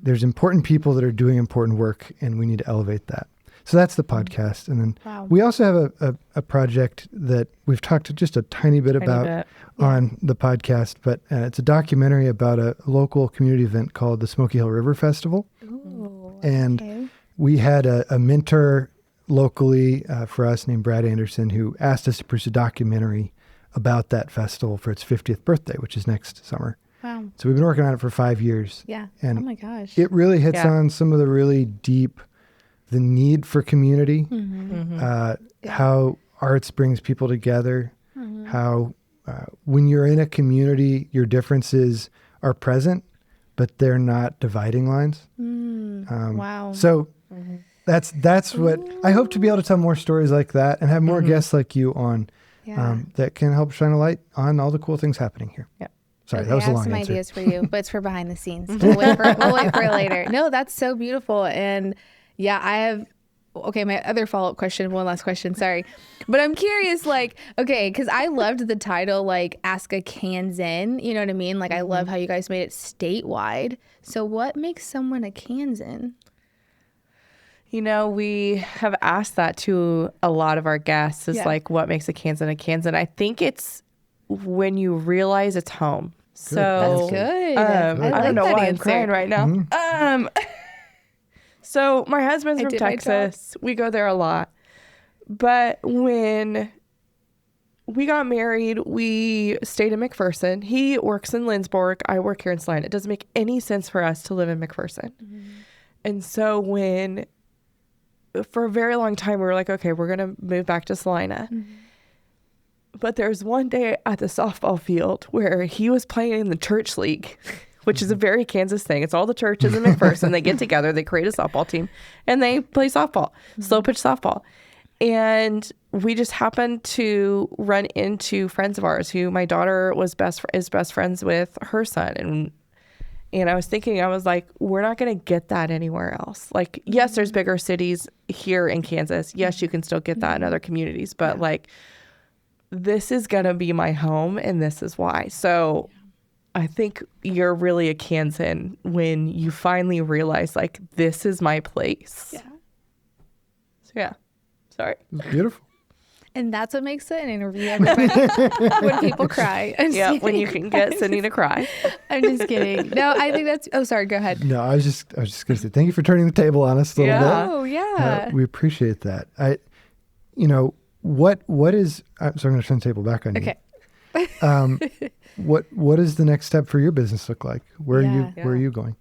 Speaker 2: there's important people that are doing important work, and we need to elevate that. So that's the podcast. And then we also have a project that we've talked just a tiny bit about on the podcast, but it's a documentary about a local community event called the Smoky Hill River Festival. Ooh, and we had a mentor locally for us named Brad Anderson, who asked us to produce a documentary about that festival for its 50th birthday, which is next summer.
Speaker 3: Wow.
Speaker 2: So we've been working on it for 5 years.
Speaker 3: Yeah.
Speaker 2: And
Speaker 3: oh my gosh.
Speaker 2: it really hits on some of the really deep, the need for community, how arts brings people together, how when you're in a community, your differences are present, but they're not dividing lines.
Speaker 3: Wow.
Speaker 2: So that's what I hope to be able to tell more stories like that and have more guests like you on that can help shine a light on all the cool things happening here.
Speaker 1: Yeah.
Speaker 2: Sorry, that was a long answer.
Speaker 3: I have some ideas for you, but it's for behind the scenes. We'll wait for it later. No, that's so beautiful. And yeah, I have, my other follow-up question, one last question, sorry. But I'm curious, like, okay, because I loved the title, like, Ask a Kansan, you know what I mean? Like, I love how you guys made it statewide. So what makes someone a Kansan?
Speaker 1: You know, we have asked that to a lot of our guests, is like, what makes a Kansan a Kansan? I think it's when you realize it's home. So
Speaker 3: that's good.
Speaker 1: I don't know why I'm crying right now. So my husband's from Texas. We go there a lot. But when we got married, we stayed in McPherson. He works in Lindsborg. I work here in Slime. It doesn't make any sense for us to live in McPherson. And so when for a very long time, we were like, okay, we're going to move back to Salina. But there's one day at the softball field where he was playing in the church league, which is a very Kansas thing. It's all the churches in McPherson. They get together, they create a softball team, and they play softball, slow pitch softball. And we just happened to run into friends of ours who my daughter is best friends with her son. And I was thinking, I was like, we're not going to get that anywhere else. Like, yes, there's bigger cities here in Kansas. Yes, you can still get that in other communities. But like, this is going to be my home, and this is why. So I think you're really a Kansan when you finally realize, like, this is my place. Yeah. So, yeah. Sorry.
Speaker 2: Beautiful.
Speaker 3: And that's what makes it an interview, everybody. When people cry.
Speaker 1: When you can get Sydney to cry.
Speaker 3: I'm just kidding. No, I think that's... Oh, sorry. Go ahead.
Speaker 2: No, I was just going to say, thank you for turning the table on us a little bit.
Speaker 3: Oh, yeah.
Speaker 2: We appreciate that. What is... so I'm going to turn the table back on you.
Speaker 3: Okay.
Speaker 2: What does the next step for your business look like? Where are you going?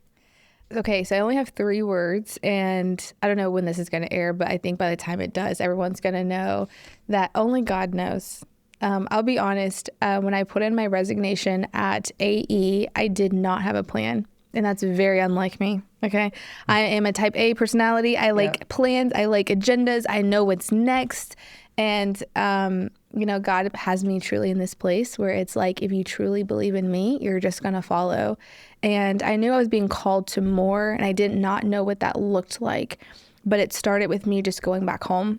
Speaker 3: Okay, so I only have 3 words, and I don't know when this is going to air, but I think by the time it does, everyone's going to know that only God knows. I'll be honest, when I put in my resignation at AE, I did not have a plan, and that's very unlike me, okay? I am a type A personality. I like plans. I like agendas. I know what's next, and God has me truly in this place where it's like, if you truly believe in me, you're just going to follow. And I knew I was being called to more, and I did not know what that looked like. But it started with me just going back home,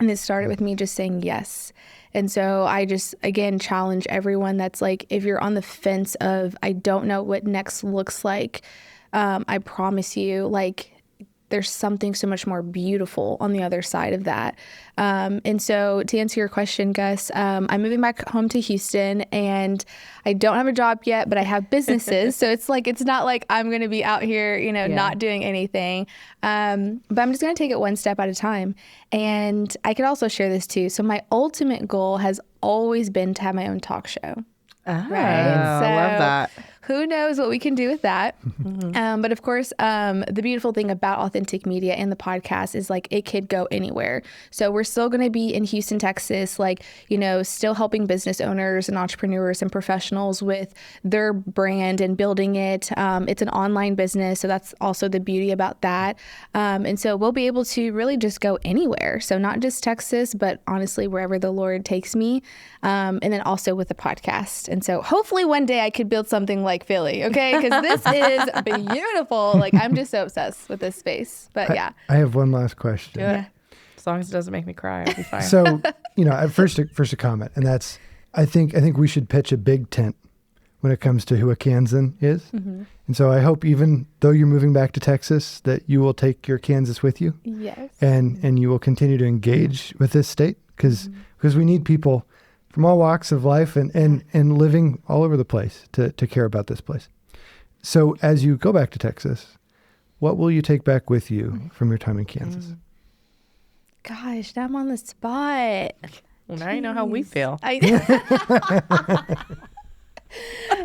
Speaker 3: and it started with me just saying yes. And so I just, again, challenge everyone that's like, if you're on the fence of, I don't know what next looks like, I promise you, like, there's something so much more beautiful on the other side of that. And so to answer your question, Gus, I'm moving back home to Houston, and I don't have a job yet, but I have businesses. So it's not like I'm going to be out here, not doing anything. But I'm just going to take it one step at a time. And I could also share this too. So my ultimate goal has always been to have my own talk show. Right? So
Speaker 1: I love that.
Speaker 3: Who knows what we can do with that? But of course, the beautiful thing about Authentic Media and the podcast is like it could go anywhere. So we're still going to be in Houston, Texas, still helping business owners and entrepreneurs and professionals with their brand and building it. It's an online business, so that's also the beauty about that. And so we'll be able to really just go anywhere. So not just Texas, but honestly, wherever the Lord takes me. And then also with the podcast. And so hopefully one day I could build something like Philly, okay? Because this is beautiful. Like, I'm just so obsessed with this space. But yeah.
Speaker 2: I have one last question.
Speaker 1: Yeah. As long as it doesn't make me cry, I'll be fine.
Speaker 2: So, at first a comment, and that's, I think we should pitch a big tent when it comes to who a Kansan is. Mm-hmm. And so I hope, even though you're moving back to Texas, that you will take your Kansas with you.
Speaker 3: Yes.
Speaker 2: And you will continue to engage with this state, because we need people from all walks of life and living all over the place to care about this place. So as you go back to Texas, what will you take back with you from your time in Kansas?
Speaker 3: Gosh, now I'm on the spot.
Speaker 1: Well, now you know how we feel.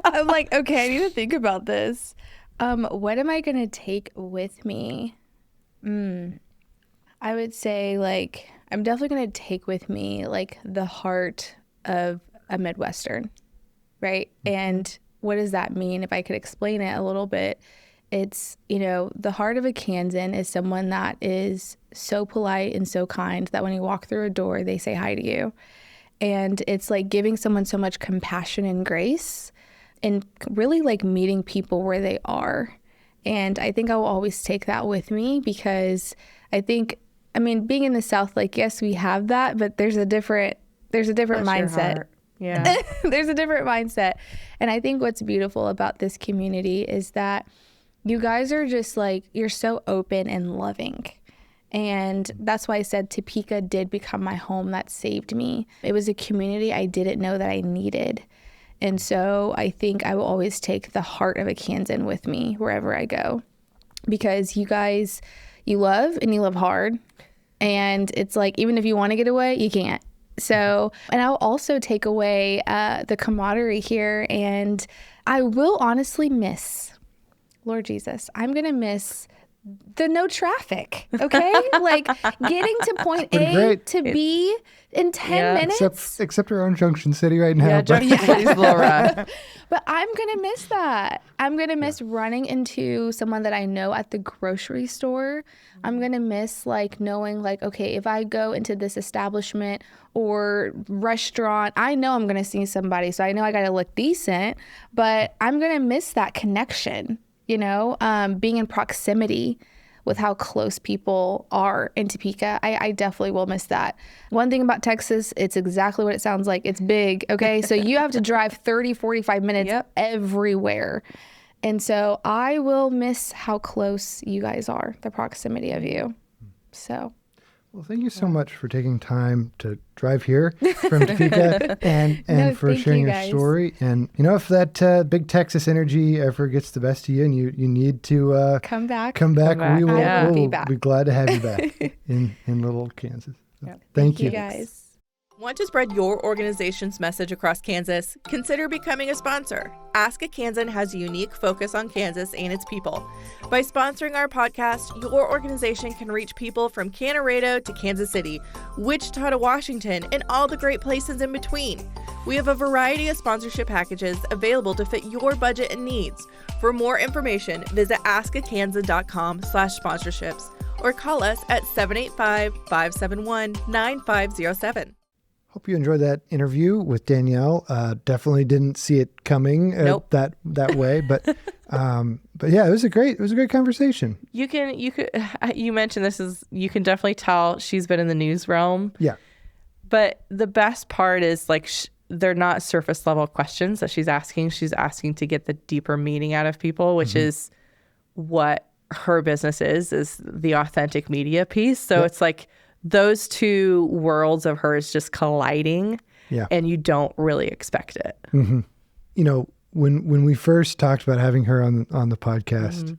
Speaker 3: I'm like, okay, I need to think about this. What am I going to take with me? I would say, I'm definitely going to take with me, the heart of a Midwestern, right? And what does that mean? If I could explain it a little bit, it's, the heart of a Kansan is someone that is so polite and so kind that when you walk through a door, they say hi to you. And it's like giving someone so much compassion and grace, and really meeting people where they are. And I think I will always take that with me, because being in the South, yes, we have that, but there's a different mindset.
Speaker 1: Yeah.
Speaker 3: There's a different mindset. And I think what's beautiful about this community is that you guys are just you're so open and loving. And that's why I said Topeka did become my home. That saved me. It was a community I didn't know that I needed. And so I think I will always take the heart of a Kansan with me wherever I go, because you guys, you love and you love hard. And it's even if you want to get away, you can't. So, and I'll also take away the camaraderie here, and I will honestly miss, Lord Jesus, I'm going to miss the no traffic, okay? Like getting to point A
Speaker 2: great.
Speaker 3: to B in 10 minutes.
Speaker 2: Except we're on Junction City right now.
Speaker 1: Yeah, Junction City's a little rough.
Speaker 3: But I'm going to miss that. I'm going to miss running into someone that I know at the grocery store. I'm going to miss like knowing like, okay, if I go into this establishment or restaurant, I know I'm going to see somebody. So I know I got to look decent, but I'm going to miss that connection, being in proximity with how close people are in Topeka. I definitely will miss that. One thing about Texas, it's exactly what it sounds like. It's big, okay? So you have to drive 30, 45 minutes everywhere. And so I will miss how close you guys are, the proximity of you. So.
Speaker 2: Well, thank you so much for taking time to drive here from Topeka and for sharing your story. And, if that big Texas energy ever gets the best of you and you need to
Speaker 3: come back,
Speaker 2: we will
Speaker 3: be back.
Speaker 2: Be glad to have you back in little Kansas. So
Speaker 3: thank you guys.
Speaker 1: Want to spread your organization's message across Kansas? Consider becoming a sponsor. Ask a Kansan has a unique focus on Kansas and its people. By sponsoring our podcast, your organization can reach people from Canarado to Kansas City, Wichita to Washington, and all the great places in between. We have a variety of sponsorship packages available to fit your budget and needs. For more information, visit askakansan.com/sponsorships or call us at 785-571-9507.
Speaker 2: Hope you enjoyed that interview with Danielle. Definitely didn't see it coming that way, but yeah, it was a great conversation.
Speaker 1: You mentioned you can definitely tell she's been in the news realm.
Speaker 2: Yeah.
Speaker 1: But the best part is like they're not surface level questions that she's asking. She's asking to get the deeper meaning out of people, which is what her business is the authentic media piece. So it's like those two worlds of hers just colliding, and you don't really expect it.
Speaker 2: Mm-hmm. When we first talked about having her on the podcast,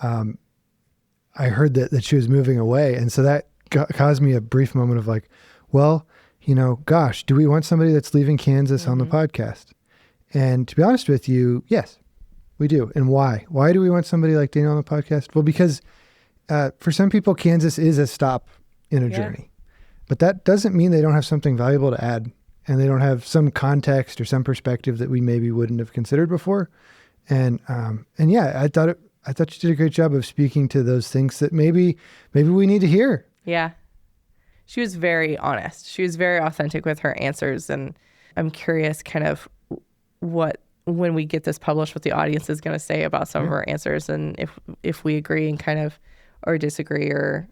Speaker 2: I heard that she was moving away, and so that caused me a brief moment of like, well, gosh, do we want somebody that's leaving Kansas on the podcast? And to be honest with you, yes, we do. And why? Why do we want somebody like Danielle on the podcast? Well, because for some people, Kansas is a stop in a journey, but that doesn't mean they don't have something valuable to add, and they don't have some context or some perspective that we maybe wouldn't have considered before. And yeah, I thought you did a great job of speaking to those things that maybe we need to hear.
Speaker 1: Yeah. She was very honest. She was very authentic with her answers. And I'm curious kind of when we get this published, what the audience is going to say about some of her answers, and if we agree and kind of, or disagree, or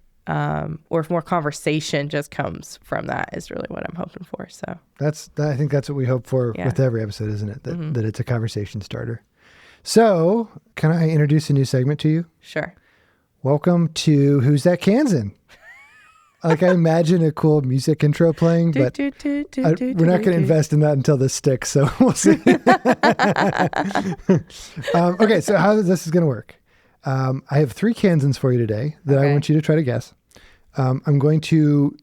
Speaker 1: if more conversation just comes from that is really what I'm hoping for. So
Speaker 2: I think that's what we hope for with every episode, isn't it? That it's a conversation starter. So can I introduce a new segment to you?
Speaker 1: Sure.
Speaker 2: Welcome to Who's That Kansan? Like I imagine a cool music intro playing, but we're not going to invest in that until this sticks. So we'll see. Okay. So how this is going to work. I have 3 Kansans for you today that I want you to try to guess. I'm going to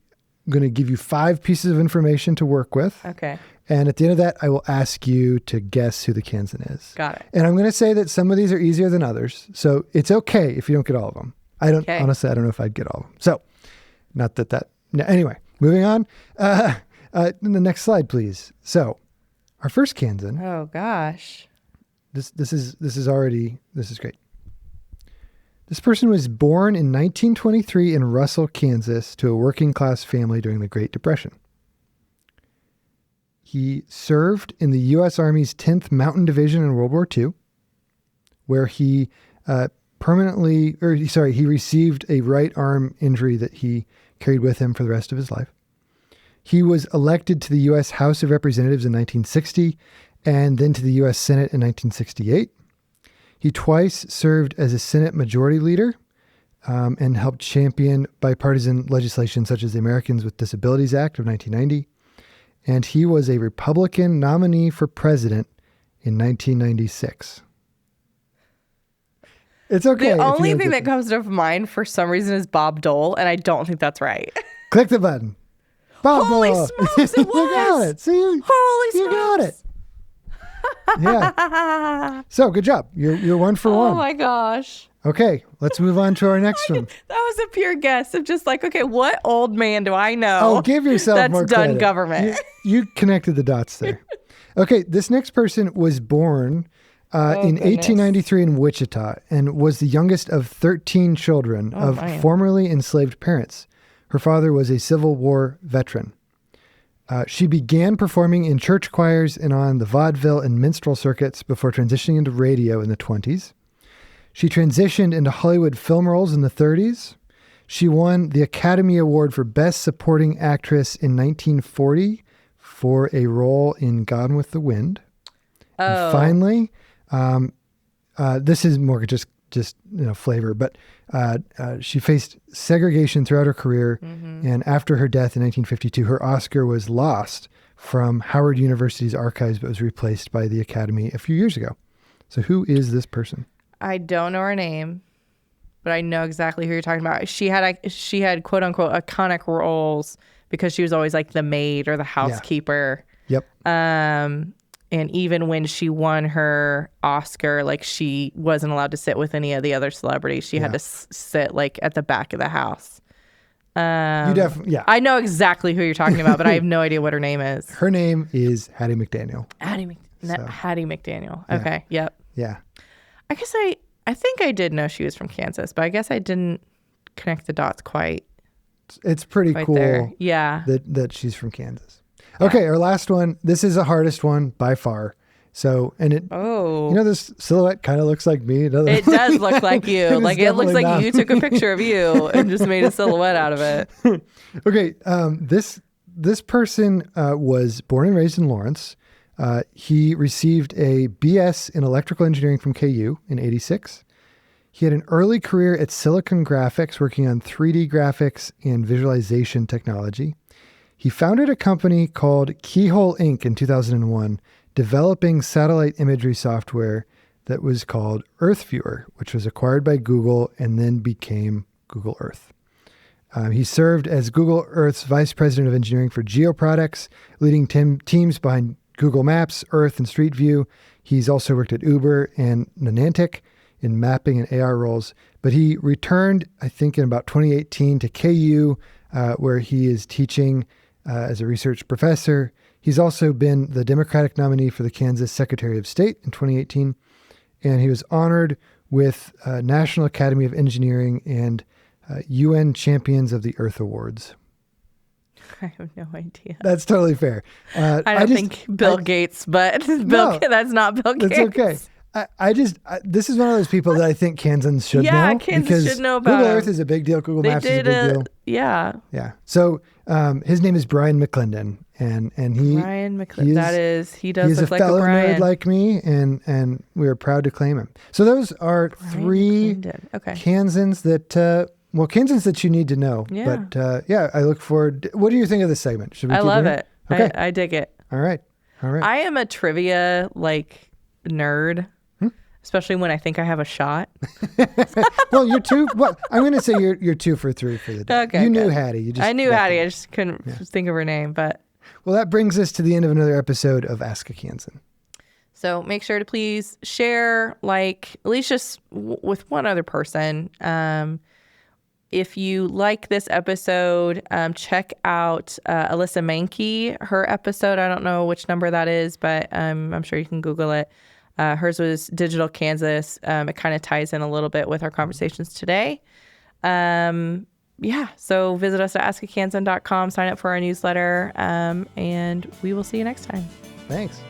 Speaker 2: give you 5 pieces of information to work with. Okay. And at the end of that, I will ask you to guess who the Kansan is.
Speaker 1: Got it.
Speaker 2: And I'm going to say that some of these are easier than others. So it's okay if you don't get all of them. Honestly, I don't know if I'd get all of them. So anyway, moving on. The next slide, please. So our first Kansan.
Speaker 1: Oh gosh.
Speaker 2: This is great. This person was born in 1923 in Russell, Kansas, to a working class family during the Great Depression. He served in the U.S. Army's 10th Mountain Division in World War II, where he he received a right arm injury that he carried with him for the rest of his life. He was elected to the U.S. House of Representatives in 1960 and then to the U.S. Senate in 1968. He twice served as a Senate Majority Leader and helped champion bipartisan legislation such as the Americans with Disabilities Act of 1990. And he was a Republican nominee for president in 1996. It's okay.
Speaker 1: The only thing that comes to mind for some reason is Bob Dole, and I don't think that's right.
Speaker 2: Click the button. Bob
Speaker 1: Holy
Speaker 2: Dole.
Speaker 1: smokes, it was.
Speaker 2: You got it. See?
Speaker 1: Holy smokes.
Speaker 2: You got it. Yeah. So good job. You're 1 for 1.
Speaker 1: Oh my gosh.
Speaker 2: Okay, let's move on to our next one.
Speaker 1: That was a pure guess of just like, okay, what old man do I know?
Speaker 2: Oh, give yourself
Speaker 1: that's
Speaker 2: more
Speaker 1: done
Speaker 2: credit.
Speaker 1: government.
Speaker 2: You connected the dots there. Okay, this next person was born in 1893 in Wichita and was the youngest of 13 children of formerly enslaved parents. Her father was a Civil War veteran. She began performing in church choirs and on the vaudeville and minstrel circuits before transitioning into radio in the 20s. She transitioned into Hollywood film roles in the 30s. She won the Academy Award for Best Supporting Actress in 1940 for a role in Gone with the Wind. Oh. And finally, this is more just flavor, but she faced segregation throughout her career, and after her death in 1952, her Oscar was lost from Howard University's archives, but was replaced by the Academy a few years ago. So who is this person?
Speaker 1: I don't know her name, but I know exactly who you're talking about. She had quote unquote iconic roles because she was always like the maid or the housekeeper.
Speaker 2: Yeah.
Speaker 1: Yep. And even when she won her Oscar, like she wasn't allowed to sit with any of the other celebrities. She had to sit like at the back of the house.
Speaker 2: You definitely,
Speaker 1: I know exactly who you're talking about, but I have no idea what her name is.
Speaker 2: Her name is Hattie McDaniel.
Speaker 1: Hattie McDaniel. Okay.
Speaker 2: Yeah.
Speaker 1: Yep.
Speaker 2: Yeah.
Speaker 1: I guess I think I did know she was from Kansas, but I guess I didn't connect the dots quite.
Speaker 2: It's pretty cool.
Speaker 1: There. Yeah.
Speaker 2: That she's from Kansas. Okay, our last one. This is the hardest one by far. So, and this silhouette kind of looks like me. Doesn't it?
Speaker 1: It does look like you. Like it looks like you took a picture of you and just made a silhouette out of it.
Speaker 2: Okay, this person was born and raised in Lawrence. He received a BS in electrical engineering from KU in '86. He had an early career at Silicon Graphics, working on 3D graphics and visualization technology. He founded a company called Keyhole Inc. in 2001, developing satellite imagery software that was called EarthViewer, which was acquired by Google and then became Google Earth. He served as Google Earth's vice president of engineering for GeoProducts, leading teams behind Google Maps, Earth, and Street View. He's also worked at Uber and Niantic in mapping and AR roles. But he returned, I think, in about 2018 to KU, where he is teaching as a research professor. He's also been the Democratic nominee for the Kansas Secretary of State in 2018. And he was honored with National Academy of Engineering and UN Champions of the Earth Awards.
Speaker 1: I have no idea.
Speaker 2: That's totally fair.
Speaker 1: I don't think Bill Gates, but that's not Bill Gates.
Speaker 2: It's okay. This is one of those people that I think Kansans should know.
Speaker 1: Yeah, Kansas should know about
Speaker 2: Google Earth is a big deal. Google Maps is a big deal.
Speaker 1: Yeah.
Speaker 2: Yeah. So his name is Brian McClendon, and he
Speaker 1: Brian McClendon. He does look like a
Speaker 2: fellow
Speaker 1: Brian.
Speaker 2: nerd like me, and we are proud to claim him. So those are
Speaker 1: Brian
Speaker 2: three
Speaker 1: McClendon.
Speaker 2: Kansans that Kansans that you need to know.
Speaker 1: Yeah.
Speaker 2: But I look forward. What do you think of this segment? Should we?
Speaker 1: I
Speaker 2: keep
Speaker 1: love
Speaker 2: going?
Speaker 1: it.
Speaker 2: Okay.
Speaker 1: I dig it.
Speaker 2: All right.
Speaker 1: I am a trivia nerd. Especially when I think I have a shot.
Speaker 2: Well, you're two. Well, I'm going to say you're 2 for 3 for the day.
Speaker 1: Okay,
Speaker 2: you knew Hattie.
Speaker 1: I knew Hattie. I just couldn't think of her name. But
Speaker 2: well, that brings us to the end of another episode of Ask a Kansan.
Speaker 1: So make sure to please share, at least just with one other person. If you like this episode, check out Alyssa Mankey, her episode. I don't know which number that is, but I'm sure you can Google it. Hers was Digital Kansas. It kind of ties in a little bit with our conversations today. So visit us at askakansan.com, sign up for our newsletter, and we will see you next time.
Speaker 2: Thanks.